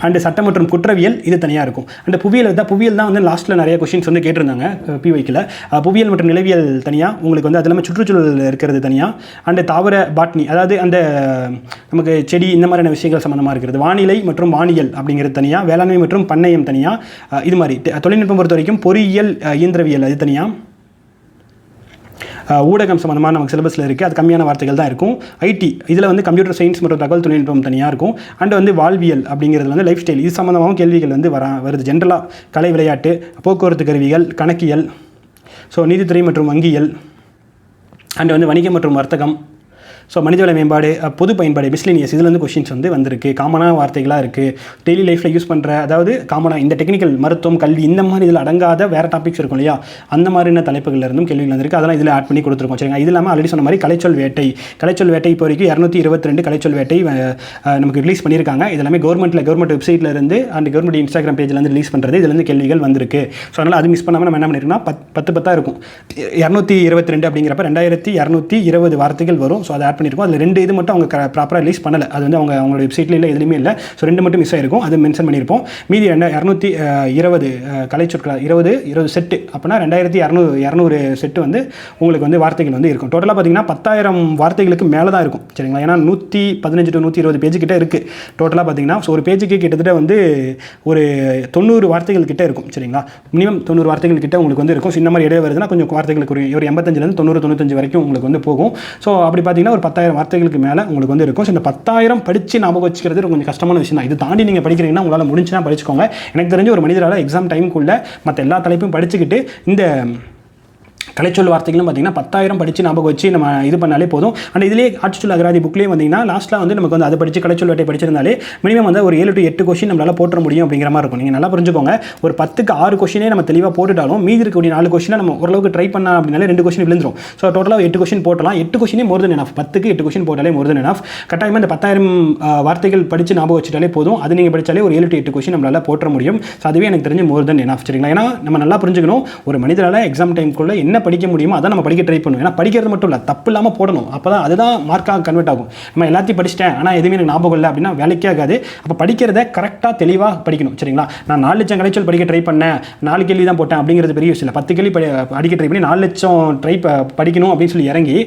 அண்டு சட்டம் மற்றும் குற்றவியல் இது தனியாக இருக்கும். அண்டு புவியியல் தான் வந்து லாஸ்ட்டில் நிறைய கொஷின்ஸ் வந்து கேட்டிருந்தாங்க பிவைக்கில். புவியியல் மற்றும் நிலவியல் தனியாக உங்களுக்கு வந்து அது இல்லாமல் சுற்றுச்சூழல் இருக்கிறது தனியாக. அண்டு தாவர பாட்னி அதாவது அந்த நமக்கு செடி இந்த மாதிரியான விஷயங்கள் சம்மந்தமாக இருக்கிறது. வானிலை மற்றும் வானியல் அப்படிங்கிறது தனியாக. வேளாண்மை மற்றும் பண்ணையம் தனியாக. இது மாதிரி தொழில்நுட்பம் பொறுத்த வரைக்கும் பொறியியல், இயந்திரவியல் அது தனியாக. ஊடகம் சம்மந்தமாக நமக்கு சிலபஸில் இருக்குது, அது கம்மியான வார்த்தைகள் தான் இருக்கும். ஐடி இதில் வந்து கம்ப்யூட்டர் சயின்ஸ் மற்றும் தகவல் தொழில்நுட்பம் தனியாக இருக்கும். அண்ட் வந்து வாழ்வியல் அப்படிங்கிறது வந்து லைஃப் ஸ்டைல் இது சம்மந்தமாகவும் கேள்விகள் வந்து வருது. ஜென்ரலாக கலை, விளையாட்டு, போக்குவரத்து கருவிகள், கணக்கியல், ஸோ நீதித்துறை மற்றும் வங்கியல், அண்ட் வந்து வணிகம் மற்றும் வர்த்தகம், ஸோ மனிதவள மேம்பாடு, பொது பயன்பாடு, மிஸ்லினியஸ், இதில் வந்து கொஷின்ஸ் வந்து வந்திருக்கு. காமனான வார்த்தைகளாக இருக்குது. டெய்லி லைஃப்பில் யூஸ் பண்ணுற, அதாவது காமனாக இந்த டெக்னிக்கல், மருத்துவம், கல்வி, இந்த மாதிரி இதில் அடங்காத வேறு டாபிக்ஸ் இருக்கும் இல்லையா, அந்த மாதிரியான தலைப்புகளில் இருந்தும் கேள்விகள் வந்திருக்கு. அதெல்லாம் இதில் ஆட் பண்ணி கொடுத்துருக்கோம். சரிங்க. இது இல்லாமல் ஆல்ரெடி சொன்ன மாதிரி கலைச்சொல் வேட்டை இப்போ வரைக்கும் 222 கலைச்சொல் வேட்டை நமக்கு ரிலீஸ் பண்ணியிருக்காங்க. இது எல்லாமே கவர்மெண்ட் வெப்சைட்டில் இருந்து அண்ட் கவர்மெண்ட் இன்ஸ்டாகிராம் பேஜில் வந்து ரிலீஸ் பண்ணுறது. இதுலேருந்து கேள்விகள் வந்திருக்கு. ஸோ அதனால் அது மிஸ் பண்ணாமல் நம்ம என்ன பண்ணிருக்கோம்னா 10 இருக்கும். 222 அப்படிங்கிறப்ப 2220 வார்த்தைகள் வரும். ஸோ அதை ஆட் பண்ணியிருக்கோம். அதில் 2 இது மட்டும் அவங்க ப்ராப்பராக ரிலீஸ் பண்ணலை. அது வந்து அவங்களோட வெப்சைட்டில் இல்லை, எதுலையுமே இல்லை. ஸோ 2 மட்டும் மிஸ் ஆகிருக்கும். அது மென்ஷன் பண்ணியிருப்போம். மீதி 220 கலைச்சொற்கள் 20 செட்டு, அப்படின்னா 2200 செட்டு வந்து உங்களுக்கு வந்து வார்த்தைகள் வந்து இருக்கும். டோட்டலாக பார்த்தீங்கன்னா 10,000 வார்த்தைகளுக்கு மேலே தான் இருக்கும். சரிங்களா. ஏன்னா 115 to 120 பேஜ் கிட்ட இருக்குது டோட்டலாக பார்த்தீங்கன்னா. ஸோ ஒரு பேஜுக்கு கிட்டத்தட்ட வந்து ஒரு 90 வார்த்தைகள் கிட்ட இருக்கும். சரிங்களா. மினிமம் 90 வார்த்தைகள் கிட்ட உங்களுக்கு வந்து இருக்கும். ஸோ இந்த மாதிரி இடையே வருதுன்னா கொஞ்சம் வார்த்தைகளுக்கு ஒரு 85 95 வரைக்கும் உங்களுக்கு வந்து போகும். ஸோ அப்படி பார்த்தீங்கன்னா ஒரு 10,000 வார்த்தைகளுக்கு மேலே உங்களுக்கு வந்து இருக்கும். ஸோ இந்த 10,000 படித்து ஞாபகம் வச்சுக்கிறது கொஞ்சம் கஷ்டமான விஷயம் தான். இது தாண்டி நீங்கள் படிக்கிறீங்கன்னா உங்களால் முடிஞ்சுன்னா படிச்சுக்கோங்க. எனக்கு தெரிஞ்ச ஒரு மனிதரால் எக்ஸாம் டைமுக்குள்ளே மற்ற எல்லா தலைப்பையும் படிச்சுக்கிட்டு இந்த கலைச்சொல் வார்த்தைகளும் பார்த்தீங்கன்னா 10,000 படித்து ஞாபகம் வச்சு நம்ம இது பண்ணாலே போதும். அண்ட் இதிலே ஆட்சிச்சொல் அகராதி புக்லேயே வந்தீங்கன்னா லாஸ்ட்டில் வந்து நமக்கு வந்து அதை படித்து கலைச்சொல் வேட்டை படிச்சிருந்தாலே மினிமம் வந்து ஒரு 7 to 8 கொஷின் நம்மளால் போட்டுற முடியும் அப்படிங்கிற மாதிரி இருக்கும். நீங்கள் நல்லா புரிஞ்சுக்கோங்க. ஒரு 10க்கு 6 கொஷினே நம்ம தெளிவாக போட்டுட்டாலும் மீதி இருக்கக்கூடிய 4 கொஷினை நம்ம ஓரளவுக்கு ட்ரை பண்ணா அப்படின்னாலே 2 கொஷின் விழுந்துரும். ஸோ டோட்டலாக 8 கொஷின் போட்டலாம். 8 கொஷினே மோர் தென் எனஃப். 10க்கு 8 கொஷின் போட்டாலே மோர் தென் எனஃப். கட்டாயமாக இந்த 10,000 வார்த்தைகள் படித்து ஞாபகம் வச்சுட்டாலே போதும். அது நீங்கள் படித்தாலே ஒரு 7 to 8 கொஷின் நம்மளால் போட்டுற முடியும். ஸோ அதுவே எனக்கு தெரிஞ்சு மோர் தென் எனஃப். சரிங்களா. ஏன்னா நம்ம நல்லா புரிஞ்சுக்கணும், ஒரு மனிதரால் எக்ஸாம் டைமுக்குள்ளே என்ன படிக்க முடியுமோ அதான் நம்ம படிக்க ட்ரை பண்ணுவோம். ஏன்னா படிக்கிறது மட்டும் இல்லை, தப்பு இல்லாமல் போடணும். அப்போ தான் அதுதான் மார்க்காக கன்வெர்ட் ஆகும். நம்ம எல்லாத்தையும் படிச்சிட்டேன் ஆனால் எதுவுமே எனக்கு ஞாபகம் இல்லை அப்படின்னா வேலைக்கே ஆகாது. அப்போ படிக்கிறத கரெக்டாக தெளிவாக படிக்கணும். சரிங்களா. நான் 4 லட்சம் கலைச்சொல் படிக்க ட்ரை பண்ணேன், 4 கேள்வி தான் போட்டேன் அப்படிங்கிறது பெரிய விஷயம் இல்லை. 10 கேள்வி படிக்க ட்ரை பண்ணி 4 லட்சம் படிக்கணும் அப்படின்னு சொல்லி இறங்கி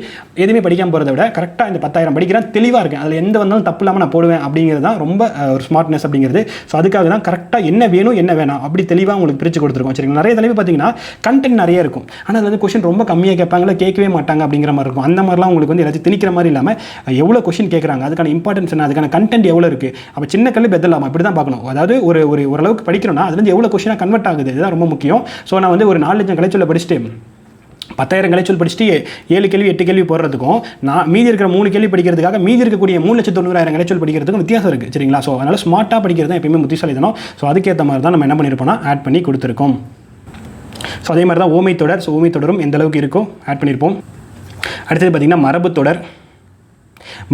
எதுவுமே படிக்காமல் போகிறத விட கரெக்டாக இந்த 10,000 படிக்கிறேன், தெளிவாக இருக்கேன், அதில் எந்த வந்தாலும் தப்பு இல்லாமல் நான் போடுவேன் அப்படிங்கிறது தான் ரொம்ப ஒரு ஸ்மார்ட்னஸ் அப்படிங்கிறது. ஸோ அதுக்காக தான் கரெக்டாக என்ன வேணும் என்ன வேணாம் அப்படி தெளிவாக உங்களுக்கு பிரித்து கொடுத்துருக்கோம். சரிங்களா. நிறைய தலைப்பு பார்த்தீங்கன்னா கண்டென்ட் நிறைய இருக்கும், ஆனால் அது வந்து கொஸ்டின் ரொம்ப கம்மியாக கேட்பாங்களா, கேட்கவே மாட்டாங்க அப்படிங்கிற மாதிரி இருக்கும். அந்த மாதிரிலாம் உங்களுக்கு வந்து எல்லாத்தையும் திணிக்கிற மாதிரி இல்லாமல் எவ்வளோ கொஸ்டின் கேட்குறாங்க, அதுக்கான இம்பார்ட்டன்ஸ் என்ன, அதுக்கான கண்டென்ட் எவ்வளோ இருக்குது, அப்போ சின்ன கல்வி பெதலாமா இப்படி தான் பார்க்கணும். அதாவது ஓரளவுக்கு படிக்கிறோன்னா அதுலேருந்து எவ்வளோ கொஸ்டினாக கன்வெர்ட் ஆகுது, இதுதான் ரொம்ப முக்கியம். ஸோ நான் வந்து ஒரு 4 லட்சம் கலைச்சொல்ல படிச்சுட்டு 10,000 கலைச்சொல் படிச்சுட்டு 7 கேள்வி 8 கேள்வி போடுறதுக்கும் நான் மீதி இருக்கிற 3 கேள்வி படிக்கிறதுக்காக மீதி இருக்கக்கூடிய 3,90,000 கலைச்சொல் படிக்கிறதுக்கும் வித்தியாசம் இருக்குது. சரிங்களா. ஸோ அதனால் ஸ்மார்ட்டாக படிக்கிறது தான் எப்பயுமே புத்திசாலித்தனம். ஸோ அதுக்கேற்ற மாதிரி தான் நம்ம என்ன பண்ணியிருப்போம்னா ஆட் பண்ணி கொடுத்துருக்கோம். ஸோ அதே மாதிரி தான் ஓமை தொடர். ஸோ ஓமை தொடரும் எந்த அளவுக்கு இருக்கோ ஆட் பண்ணியிருப்போம். அடுத்தது பார்த்திங்கன்னா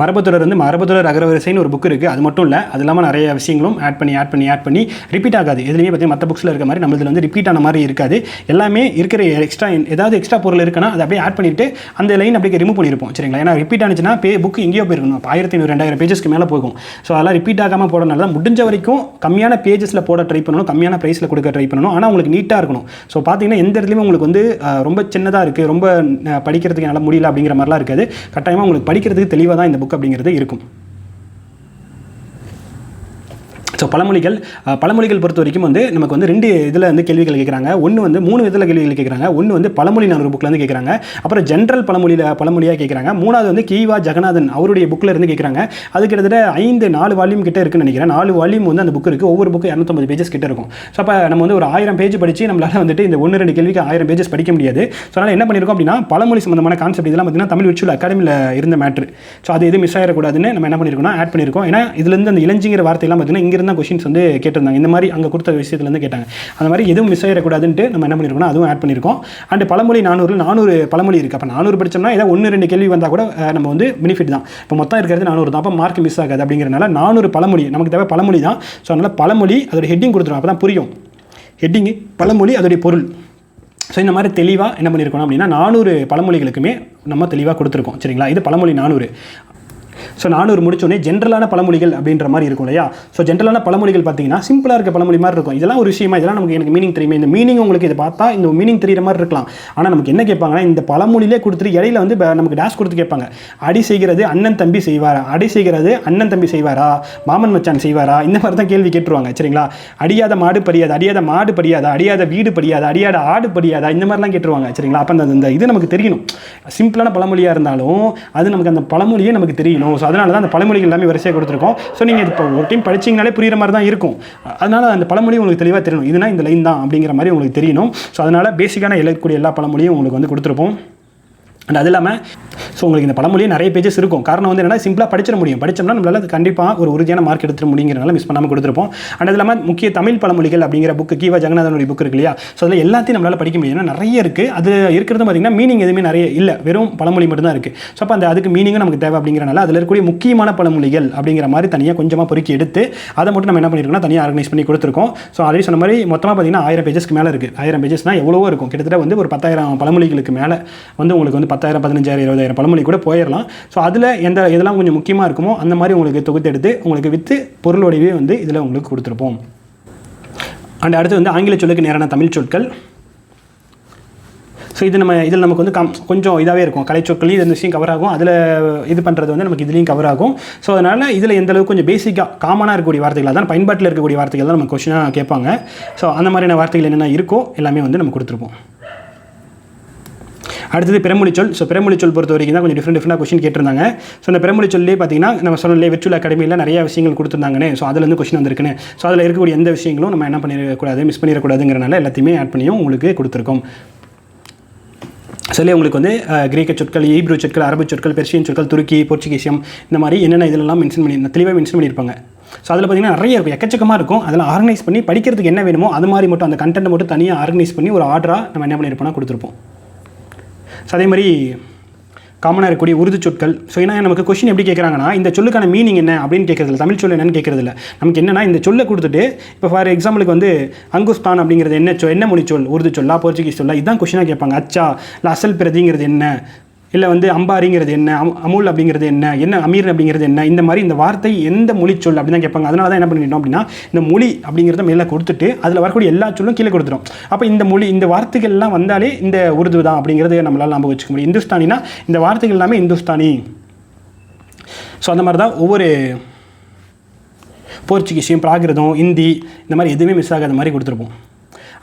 மரபுத்தொடர் வந்து மரபுத்தொடர் அகரவரிசைன்னு ஒரு புக் இருக்குது. அது மட்டும் இல்லை, அது இல்லாமல் நிறைய விஷயங்களும் ஆட் பண்ணி ரிப்பீட் ஆகாது. எதுலேயுமே பார்த்தீங்கன்னா மற்ற புக்ஸில் இருக்க மாதிரி நம்மளதில் வந்து ரிப்பீட் ஆன மாதிரி இருக்காது. எல்லாமே இருக்கிற எக்ஸ்ட்ரா பொருள் இருக்குன்னா அதை அப்படியே ஆட் பண்ணிவிட்டு அந்த லைன் அப்படியே ரிமூவ் பண்ணியிருப்போம். சரிங்களா. ஏன்னா ரிப்பீட் ஆனிச்சுன்னா புக் எங்கேயோ போயிருக்கணும், 1500 2000 பேஜஸ்க்கு மேலே போகும். ஸோ அதெல்லாம் ரிப்பீட் ஆகாமல் போடனால தான் முடிஞ்ச வரைக்கும் கம்மியான பேஜஸில் போட ட்ரை பண்ணணும், கம்மியான ப்ரைஸில் கொடுக்க ட்ரை பண்ணணும். ஆனால் உங்களுக்கு நீட்டாக இருக்கணும். ஸோ பார்த்தீங்கன்னா எந்த இடத்துலையுமே உங்களுக்கு வந்து ரொம்ப சின்னதாக இருக்குது, ரொம்ப படிக்கிறதுக்கு நல்லா முடியல அப்படிங்கிற மாதிரிலாம் இருக்காது. கட்டாயமாக உங்களுக்கு படிக்கிறதுக்கு தெளிவாக தான் இந்த புக் அப்படிங்கிறது இருக்கும். ஸோ பழமொழிகள் பொறுத்த வரைக்கும் வந்து நமக்கு வந்து 2 இதில் வந்து கேள்விகள் கேட்குறாங்க. ஒன்று வந்து 3 விதத்தில் கேள்விகள் கேட்குறாங்க. ஒன்று வந்து பழமொழி 4 புக்கில் வந்து கேட்குறாங்க. அப்புறம் ஜென்ரல் பழமொழியாக கேட்குறாங்க. 3வது வந்து கீவா ஜெகநாதன் அவருடைய புக்கில் இருந்து கேட்குறாங்க. அது கிட்டத்தட்ட 4 வால்யூம் கிட்ட இருக்குன்னு நினைக்கிறேன். 4 வால்யூம் வந்து அந்த புக் இருக்குது. ஒவ்வொரு புக்கு 250 பேஜஸ் கிட்ட இருக்கும். ஸோ அப்போ நம்ம வந்து ஒரு 1000 பேஜ் படித்து நம்மளால் வந்துட்டு இந்த 1-2 கேள்விக்கு 1000 பேஜஸ் படிக்க முடியாது. ஸோ அதனால் என்ன பண்ணியிருக்கோம் அப்படின்னா பழமொழி சம்பந்தமான கான்செப்ட் இதெல்லாம் பார்த்தீங்கன்னா தமிழ் விர்ச்சுவல் அகாடமியில் இருந்த மேட்ரு. ஸோ அது எதுவும் மிஸ் ஆகிடக்கூடாதுன்னு நம்ம என்ன பண்ணியிருக்கோம்னா ஆட் பண்ணியிருக்கோம். ஏன்னா இதுலேருந்து அந்த இளஞ்சிங்கிற வார்த்தையெல்லாம் பார்த்தீங்கன்னா இங்கிருந்த கொஸ்டின்ஸ் வந்து கேட்டிருந்தாங்க. இந்த மாதிரி அங்கே கொடுத்த விஷயத்துலேருந்து கேட்டாங்க. அந்த மாதிரி எதுவும் மிஸ் ஆகிடக்கூடாதுன்ட்டு நம்ம என்ன பண்ணியிருக்கோம்னா அதுவும் ஆட் பண்ணியிருக்கோம். அண்ட் பழமொழி 400 பழமொழி இருக்குது. அப்போ 400 படித்தோம்னா ஏதாவது 1-2 கேள்வி வந்தால் கூட நம்ம வந்து பெனிஃபிட் தான். இப்போ மொத்தம் இருக்கிறது 400 தான். அப்போ மார்க் மிஸ் ஆகாது. அப்படிங்கிறனால 400 பழமொழி நமக்கு தேவை பழமொழி தான். ஸோ அதனால் பழமொழி அதோட ஹெட்டிங் கொடுத்துருவோம். அப்போ தான் புரியும். ஹெட்டிங்கு பழமொழி அதோடைய பொருள். ஸோ இந்த மாதிரி தெளிவாக என்ன பண்ணியிருக்கோம் அப்படின்னா 400 பழமொழிகளுக்குமே நம்ம தெளிவாக கொடுத்துருக்கோம். சரிங்களா. இது பழமொழி 400. ஸோ 400 முடிச்சோடனே ஜென்ரலான பழமொழிகள் அப்படின்ற மாதிரி இருக்கும் இல்லையா. ஸோ ஜென்ரலான பழமொழிகள் பார்த்தீங்கன்னா சிம்பிளாக இருக்க பழமொழி மாதிரி இருக்கும். இதெல்லாம் ஒரு விஷயமா, இதெல்லாம் எனக்கு மீனிங் தெரியுமே, இந்த மீனிங் உங்களுக்கு இதை பார்த்தா இந்த மீனிங் தெரிகிற மாதிரி இருக்கலாம். ஆனால் நமக்கு என்ன கேட்பாங்கன்னா இந்த பழமொழியிலே கொடுத்துட்டு இடையில வந்து நமக்கு டேஷ் கொடுத்து கேட்பாங்க. அடி செய்கிறது அண்ணன் தம்பி செய்வாரா, அடி செய்கிறது அண்ணன் தம்பி செய்வாரா, மாமன் மச்சான் செய்வாரா, இந்த மாதிரி தான் கேள்வி கேட்டுருவாங்க. சரிங்களா. அடியாத மாடு படியாதா, அடியாத மாடு படியாதா, அடியாத வீடு படியாதா, அடியாத ஆடு படியாதா, இந்த மாதிரிலாம் கேட்டுருவாங்க. சரிங்களா. அப்போ அந்த இது நமக்கு தெரியணும். சிம்பிளான பழமொழியாக இருந்தாலும் அது நமக்கு அந்த பழமொழியே நமக்கு தெரியணும். ஸோ அதனால தான் அந்த பழமொழிகள் எல்லாமே வரிசையாக கொடுத்துருக்கோம். ஸோ நீங்கள் இப்போ ஒரு டைம் படிச்சிங்கனாலே புரிகிற மாதிரி தான் இருக்கும். அதனால் அந்த பழமொழி உங்களுக்கு தெளிவாக தெரியணும். இதுனா இந்த லைன் தான் அப்படிங்கிற மாதிரி உங்களுக்கு தெரியணும். ஸோ அதனால் பேசிக்கான எழுதக்கூடிய எல்லா பழமொழியும் உங்களுக்கு வந்து கொடுத்துருப்போம். அண்ட் அது இல்லாமல் ஸோ உங்களுக்கு இந்த பழமொழியே நிறைய பேஜஸ் இருக்கும். காரணம் வந்து என்னன்னா சிம்பிளாக படிச்சிட முடியும். படித்தோம்னா நம்மளால் அது கண்டிப்பாக ஒரு உறுதியான மார்க் எடுத்துட முடியுங்கிறனால மிஸ் பண்ணாமல் கொடுத்துருப்போம். அண்ட் அது இல்லாமல் முக்கிய தமிழ் பழமொழிகள் அப்படிங்கிற புக்கு கீவா ஜெகநாதனுடைய புக் இருக்கு இல்லையா, ஸோ அதில் எல்லாத்தையும் நம்மளால் படிக்க முடியும். ஏன்னா நிறைய இருக்குது. அது இருக்கிறது பார்த்திங்கன்னா மீனிங் எதுவுமே நிறைய இல்லை, வெறும் பழமொழி மட்டும் தான் இருக்குது. ஸோ அப்போ அதுக்கு மீனிங்கும் நமக்கு தேவை அப்படிங்கிறனால அதில் இருக்கக்கூடிய முக்கியமான பழமொழிகள் அப்படிங்கிற மாதிரி தனியாக கொஞ்சமாக பொறுக்கி எடுத்து அதை மட்டும் நம்ம என்ன பண்ணியிருக்கோம்னா தனியாக ஆர்கனைஸ் பண்ணி கொடுத்துருக்கோம். ஸோ ஆல்ரெடி சொன்ன மாதிரி மொத்தமாக பார்த்திங்கன்னா 1000 பேஜஸ்க்கு மேலே இருக்குது. 1000 பேஜஸ்னால் எவ்வளவோ இருக்கும். கிட்டத்தட்ட வந்து ஒரு 10,000 பழமொழிகளுக்கு மேலே வந்து உங்களுக்கு வந்து 10,000, 15,000, 20,000 பழமொழி கூட போயிடலாம். ஸோ அதில் இதெல்லாம் கொஞ்சம் முக்கியமாக இருக்குமோ அந்த மாதிரி உங்களுக்கு தொகுத்து எடுத்து உங்களுக்கு வித்து பொருளோடையே வந்து இதில் உங்களுக்கு கொடுத்துருப்போம். அண்ட் அடுத்து வந்து ஆங்கில சொல்லுக்கு நேரான தமிழ் சொற்கள். ஸோ இதில் நமக்கு வந்து கொஞ்சம் இதாகவே இருக்கும். கலை சொற்களையும் இந்த விஷயம் கவர் ஆகும். அதில் இது பண்ணுறது வந்து நமக்கு இதுலேயும் கவர் ஆகும். ஸோ அதனால் இதில் எந்த அளவுக்கு கொஞ்சம் பேசிக்காக காமனாக இருக்கக்கூடிய வார்த்தைகள், அதான் பயன்பாட்டில் இருக்கக்கூடிய வார்த்தைகள் தான் நம்ம கொஸ்டினாக கேட்பாங்க. ஸோ அந்த மாதிரியான வார்த்தைகள் என்னென்ன இருக்கோ எல்லாமே வந்து நம்ம கொடுத்துருப்போம். அடுத்தது பிறமொழிச்சொல். ஸோ பிறமொழிச்சொல் பொறுத்த வரைக்கும் தான் கொஞ்சம் டிஃப்ரெண்டாக கொஸ்டின் கேட்டிருந்தாங்க. ஸோ அந்த பிறமொழிச்சொல்லே பார்த்தீங்கன்னா நம்ம சொன்னலே விர்ச்சுவல் அகாடமியில் நிறைய விஷயங்கள் கொடுத்துருந்தாங்கன்னு. ஸோ அதுலேருந்து கொஸ்டின் வந்திருக்குன்னு. ஸோ அதில் இருக்கக்கூடிய எந்த விஷயங்களும் நம்ம என்ன பண்ணிடக்கூடாது, மிஸ் பண்ணிடக்கூடாதுங்கிறனால எல்லாத்தையுமே ஆட் பண்ணியும் உங்களுக்கு கொடுத்துருக்கோம். சில உங்களுக்கு வந்து கிரேக்க சொற்கள், ஈப்ரூ சொற்கள், அரபு சொற்கள், பெர்ஷியன் சொற்கள், துருக்கி, போர்ச்சுகீசியம், இந்த மாதிரி என்னென்ன இதெல்லாம் தெளிவாக மென்ஷன் பண்ணியிருப்பாங்க. ஸோ அதில் பார்த்திங்கன்னா நிறைய இருக்கும், எக்கச்சக்கமாக இருக்கும். அதெல்லாம் ஆர்கனைஸ் பண்ணி படிக்கிறதுக்கு என்ன வேணுமோ அது மாதிரி மட்டும் அந்த கண்டென்ட் மட்டும் தனியாக ஆர்கனைஸ் பண்ணி ஒரு ஆர்டராக நம்ம என்ன பண்ணியிருப்போம்னா கொடுத்துருப்போம். ஸோ அதே மாதிரி காமனாக இருக்கக்கூடிய உருது சொற்கள். ஸோ ஏன்னா நமக்கு கொஸ்டின் எப்படி கேட்குறாங்கன்னா இந்த சொல்லுக்கான மீனிங் என்ன அப்படின்னு கேட்குறதில்ல, தமிழ் சொல் என்னன்னு கேட்குறதில்ல. நமக்கு என்னன்னா இந்த சொல்லை கொடுத்துட்டு இப்போ ஃபார் எக்ஸாம்பிளுக்கு வந்து அங்குஸ்தான் அப்படிங்கிறது என்ன மொழி சொல், உருது சொல்லா, போர்ச்சுகீஸ் சொல்லா, இதுதான் கொஸ்டினாக கேட்பாங்க. அச்சா இல்லை அசல் பிரதிங்கிறது என்ன, இல்லை வந்து அம்பாரிங்கிறது என்ன, அமுல் அப்படிங்கிறது என்ன அமீர் அப்படிங்கிறது என்ன, இந்த மாதிரி இந்த வார்த்தை எந்த மொழி சொல் அப்படின்னு தான் கேட்பாங்க. அதனால தான் என்ன பண்ணிட்டோம் அப்படின்னா இந்த மொழி அப்படிங்கிறத மேலே கொடுத்துட்டு அதில் வரக்கூடிய எல்லா சொல்லும் கீழே கொடுத்துரும். அப்போ இந்த வார்த்தைகள்லாம் வந்தாலே இந்த உருது தான் அப்படிங்கிறது நம்மளால் ஞாபகம் வச்சுக்க முடியும். இந்துஸ்தானினா இந்த வார்த்தைகள் எல்லாமே இந்துஸ்தானி. ஸோ அந்த மாதிரி தான் ஒவ்வொரு போர்ச்சுகீஸையும், பிராகிருதம், ஹிந்தி, இந்த மாதிரி எதுவுமே மிஸ் ஆகாத மாதிரி கொடுத்துருப்போம்.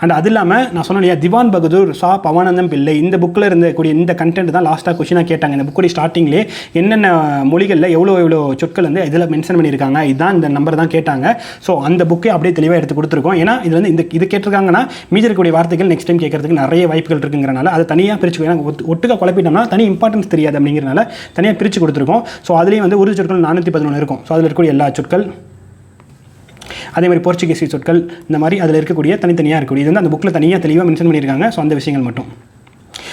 அண்ட் அது இல்லாமல் நான் சொன்னேன் இல்லையா, திவான் பகதூர் சா பவானந்தம் பிள்ளை, இந்த புக்கில் இருக்கக்கூடிய இந்த கண்டென்ட் தான் லாஸ்ட்டாக கொஸ்டினாக கேட்டாங்க. இந்த புக்குடைய ஸ்டார்டிங்லேயே என்னென்ன மொழிகளில் எவ்வளோ சொற்கள் வந்து இதில் மென்ஷன் பண்ணியிருக்காங்க, இதுதான் இந்த நம்பர் தான் கேட்டாங்க. ஸோ அந்த புக்கே அப்படியே தெளிவாக எடுத்து கொடுத்துருக்கோம். ஏன்னா இது வந்து இது கேட்டிருக்காங்கன்னா மீதி இருக்கக்கூடிய வார்த்தைகள் நெக்ஸ்ட் டைம் கேட்கறதுக்கு நிறைய வாய்ப்புகள் இருக்குங்கிறனால அதை தனியாக பிரிச்சு, ஏன்னா ஒட்டுக்க குழப்பிட்டோம்னா தனி இம்பார்ட்டன்ஸ் தெரியாது அப்படிங்கிறனால தனியாக பிரித்து கொடுத்துருக்கோம். ஸோ அதுலேயும் வந்து உருது சொற்கள் 411 இருக்கும். ஸோ அதில் இருக்கக்கூடிய எல்லா சொற்கள், அதே மாதிரி போர்ச்சுகீசி சொற்கள், இந்த மாதிரி அதில் இருக்கக்கூடிய தனித்தனியாக இருக்கக்கூடிய இது வந்து அந்த புக்கில் தனியாக தெளிவாக மென்ஷன் பண்ணியிருக்காங்க. ஸோ அந்த விஷயங்கள் மட்டும்.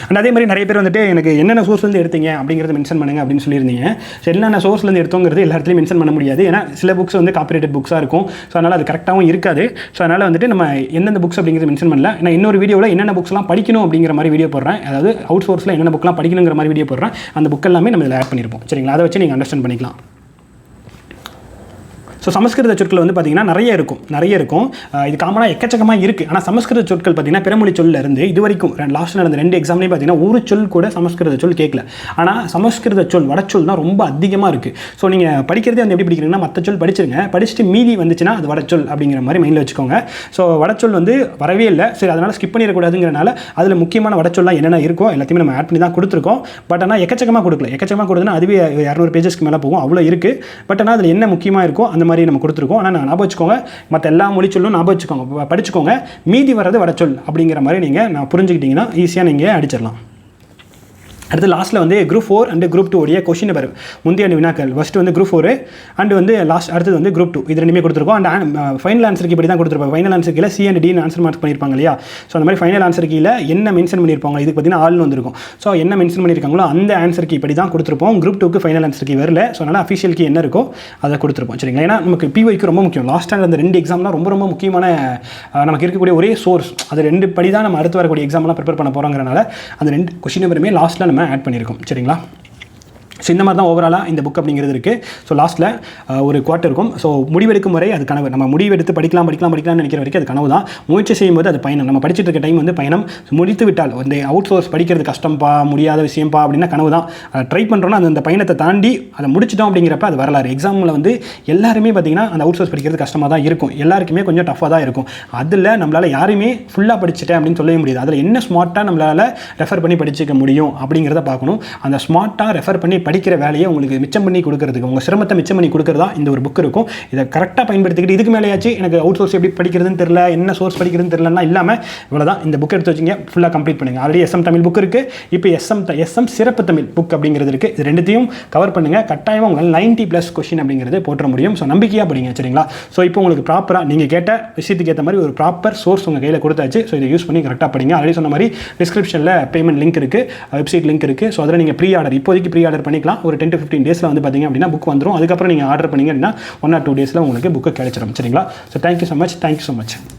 அண்ட் அதே மாதிரி நிறைய பேர் வந்துட்டு எனக்கு என்னென்ன சோர்ஸ்லேருந்து எடுத்தீங்க அப்படிங்கிறத மென்ஷன் பண்ணுங்க அப்படின்னு சொல்லியிருந்தீங்க. ஸோ என்னென்ன சோர்ஸ்லேருந்து எடுத்தோங்கிறது எல்லா இடத்துலையும் மென்ஷன் பண்ண முடியாது. ஏன்னா சில புக்ஸ் வந்து காப்பிரைட்டட் புக்ஸாக இருக்கும். ஸோ அதனால் அது கரெக்டாகவும் இருக்காது. ஸோ அதனால் வந்துட்டு நம்ம எந்தெந்த புக்ஸ் அப்படிங்கிறது மென்ஷன் பண்ணல. நான் இன்னொரு வீடியோவில் என்னென்ன புக்ஸ்லாம் படிக்கணும் அப்படிங்கிற மாதிரி வீடியோ போடுறேன். அதாவது அவுட் சோர்ஸில் என்னென்ன புக்லாம் படிக்கணுங்கிற மாதிரி வீடியோ போடுறேன். அந்த புக் எல்லாமே நம்ம இதில் ஆட் பண்ணியிருப்போம். சரிங்களா, அதை வச்சு நீங்கள் அண்டர்ஸ்டாண்ட் பண்ணிக்கலாம். ஸோ சமஸ்கிருத சொற்கள் வந்து பார்த்திங்கன்னா நிறைய இருக்கும். இது காமனாக எக்கச்சக்கமாக இருக்குது. ஆனால் சமஸ்கிருத சொற்கள் பார்த்திங்கன்னா பிறமொழி சொல்லில் இருந்து இது வரைக்கும் லாஸ்ட் நடந்த 2 எக்ஸாம்லேயும் பார்த்திங்கன்னா ஒரு சொல் கூட சமஸ்கிருத சொல் கேட்கல. ஆனால் சமஸ்கிருத சொல் வடச்சொல் தான் ரொம்ப அதிகமாக இருக்குது. ஸோ நீங்கள் படிக்கிறதே வந்து எப்படி படிக்கிறீங்கன்னா மற்ற சொல் படிச்சிருங்க, படிச்சுட்டு மீதி வந்துச்சுன்னா அது வடச்சொல் அப்படிங்கிற மாதிரி மைண்டில் வச்சுக்கோங்க. ஸோ வடச்சொல் வந்து வரவே இல்லை. சரி, அதனால் ஸ்கிப் பண்ணிடக்கூடாதுங்கிறனால அதில் முக்கியமான வடச்சொல்லாம் என்னென்ன இருக்கோ எல்லாத்தையுமே நம்ம ஆட் பண்ணி தான் கொடுத்துருக்கோம். பட் ஆனால் எக்கச்சக்கமாக கொடுக்குதுன்னா அதுவே 200 பேஜஸ்க்கு மேலே போகும், அவ்வளோ இருக்குது. பட் ஆனால் அதில் என்ன முக்கியமாக இருக்கோ அந்த மாதிரி நம்ம கொடுத்துருக்கோம். ஆனால் நான் ஞாபகம் வச்சுக்கோங்க, மற்ற எல்லா மொழி சொல்லும் ஞாபகம் வச்சுக்கோங்க, படிச்சுக்கோங்க. மீதி வர்றது வடச்சொல் அப்படிங்கிற மாதிரி நீங்கள் புரிஞ்சுக்கிட்டீங்கன்னா ஈஸியாக நீங்கள் அடிச்சிடலாம். அடுத்து லாஸ்ட்டில் வந்து குரூப் 4 அண்ட் குரூப் 2 உடைய கொஸ்டின் பேர் முந்தைய வினாக்கள். ஃபஸ்ட்டு வந்து குரூப் 4 அண்ட் வந்து அடுத்தது வந்து குரூப் 2 இது ரெண்டுமே கொடுத்துருக்கோம். அண்ட் ஃபைனல் ஆன்சருக்கு இப்படி தான் கொடுத்துருப்பாங்க. ஃபைனல் ஆன்சர் கீழே C and D answer mark பண்ணியிருப்பாங்க இல்லையா. ஸோ அந்த மாதிரி ஃபைனல் ஆன்சர் கீழே என்ன மென்ஷன் பண்ணியிருப்பாங்க, இதுக்கு பார்த்தீங்கன்னா ஆள்னு வந்திருக்கும். ஸோ என்ன மென்ஷன் பண்ணியிருக்காங்களோ அந்த ஆன்சருக்கு இப்படி தான் கொடுத்துருப்போம். குரூப் 2க்கு ஃபைனல் ஆன்சருக்கு வரல. ஸோ அதனால் அஃபிஷியல் கீ என்ன இருக்கோ அதை கொடுத்துருப்போம். சரிங்களா, ஏன்னா நமக்கு PYக்கு ரொம்ப முக்கியம். லாஸ்ட்டாக அந்த 2 எக்ஸாம்லாம் ரொம்ப முக்கியமான நமக்கு இருக்கக்கூடிய ஒரே சோர்ஸ். அது 2 படி தான் நம்ம அடுத்து வரக்கூடிய எக்ஸாம்லாம் ப்ரிப்பேர் பண்ண போகிறோங்கிறனால அந்த 2 கொஸ்டின் பேருமே லாஸ்ட்டில் நம்ம ஆட் பண்ணியிருக்கோம். சரிங்களா, ஸோ இந்த மாதிரி தான் ஓவராலாக இந்த புக் அப்படிங்கிறது இருக்குது. ஸோ லாஸ்ட்டில் ஒரு குவார்ட்டர் இருக்கும். ஸோ முடிவெடுக்கும் வரை அது கனவு. நம்ம முடிவெடுத்து படிக்கலாம்னு நினைக்கிற வரைக்கும் அது கனவு தான். முயற்சி செய்யும்போது அது பயணம். நம்ம படிச்சுட்டு இருக்க டைம் வந்து பயணம். முடித்து விட்டால் இந்த அவுட் சோர்ஸ் படிக்கிறது கஷ்டம்பா, முடியாத விஷயம்பா அப்படின்னா கனவு தான். ட்ரை பண்ணுறோன்னா அந்த பயணத்தை தாண்டி அதை முடிச்சிட்டோம் அப்படிங்கிறப்ப அது வரலாறு. எக்ஸாமில் வந்து எல்லாருமே பார்த்திங்கன்னா அந்த அவுட் சோர்ஸ் படிக்கிறது கஷ்டமாக தான் இருக்கும். எல்லாருக்குமே கொஞ்சம் டஃப்பாக தான் இருக்கும். அதில் நம்மளால் யாருமே ஃபுல்லாக படிச்சுட்டேன் அப்படின்னு சொல்லவே முடியாது. அதில் என்ன ஸ்மார்ட்டாக நம்மளால் ரெஃபர் பண்ணி படிச்சுக்க முடியும் அப்படிங்கிறத பார்க்கணும். அந்த ஸ்மார்ட்டாக ரெஃபர் பண்ணி படிக்கிற வேலையை உங்களுக்கு மிச்சம் பண்ணி கொடுக்கறதுக்கு, உங்கள் சிரமத்தை மிச்சம் பண்ணி கொடுக்குறதா இந்த ஒரு புக் இருக்கும். இதை கரெக்டாக பயன்படுத்திக்கிட்டு இதுக்கு மேலேயாச்சு எனக்கு அவுட் சோர்ஸ் எப்படி படிக்கிறதுன்னு தெரியல, என்ன சோர்ஸ் படிக்கிறதுன்னு தெரியலன்னா இல்லாமல் இவ்வளோதான். இந்த புக் எடுத்து வச்சிங்க, ஃபுல்லாக கம்ப்ளீட் பண்ணுங்கள். ஆல்ரெடி எஸ்எம் தமிழ் புக் இருக்குது, இப்போ எஸ்எம் சிறப்பு தமிழ் புக் அப்படிங்கிறது இருக்குது. இது ரெண்டுத்தையும் கவர் பண்ணுங்கள். கட்டாயமாக உங்களால் 90+ கொஸ்டின் அப்படிங்கிறது போட்டுற முடியும். ஸோ நம்பிக்கையாக படிங்க, சரிங்களா? ஸோ இப்போ உங்களுக்கு ப்ராப்பராக நீங்கள் கேட்ட விஷயத்துக்கு ஏற்ற மாதிரி ஒரு ப்ராப்பர் சோர்ஸ் உங்கள் கையில் கொடுத்தாச்சு. ஸோ இதை யூஸ் பண்ணி கரெக்டாக படிங்க. ஆல்ரெடி சொன்ன மாதிரி டிஸ்கிரிப்ஷனில் பேமெண்ட் லிங்க் இருக்குது, வெப்சைட் லிங்க் இருக்குது. ஸோ அதில் நீங்கள் ப்ரீ ஆர்டர் இப்போதைக்கு ப்ரீ ஆர்டர் பண்ணிக்கலாம். ஒரு 10 to 15 டேஸில் வந்து பார்த்தீங்க அப்படின்னா புக் வந்துடும். அதுக்கப்புறம் நீங்கள் ஆர்டர் பண்ணிங்க அப்படின்னா 1 or 2 டேஸில் உங்களுக்கு புக்கு கிடைச்சிடும், சரிங்களா? So thank you so much.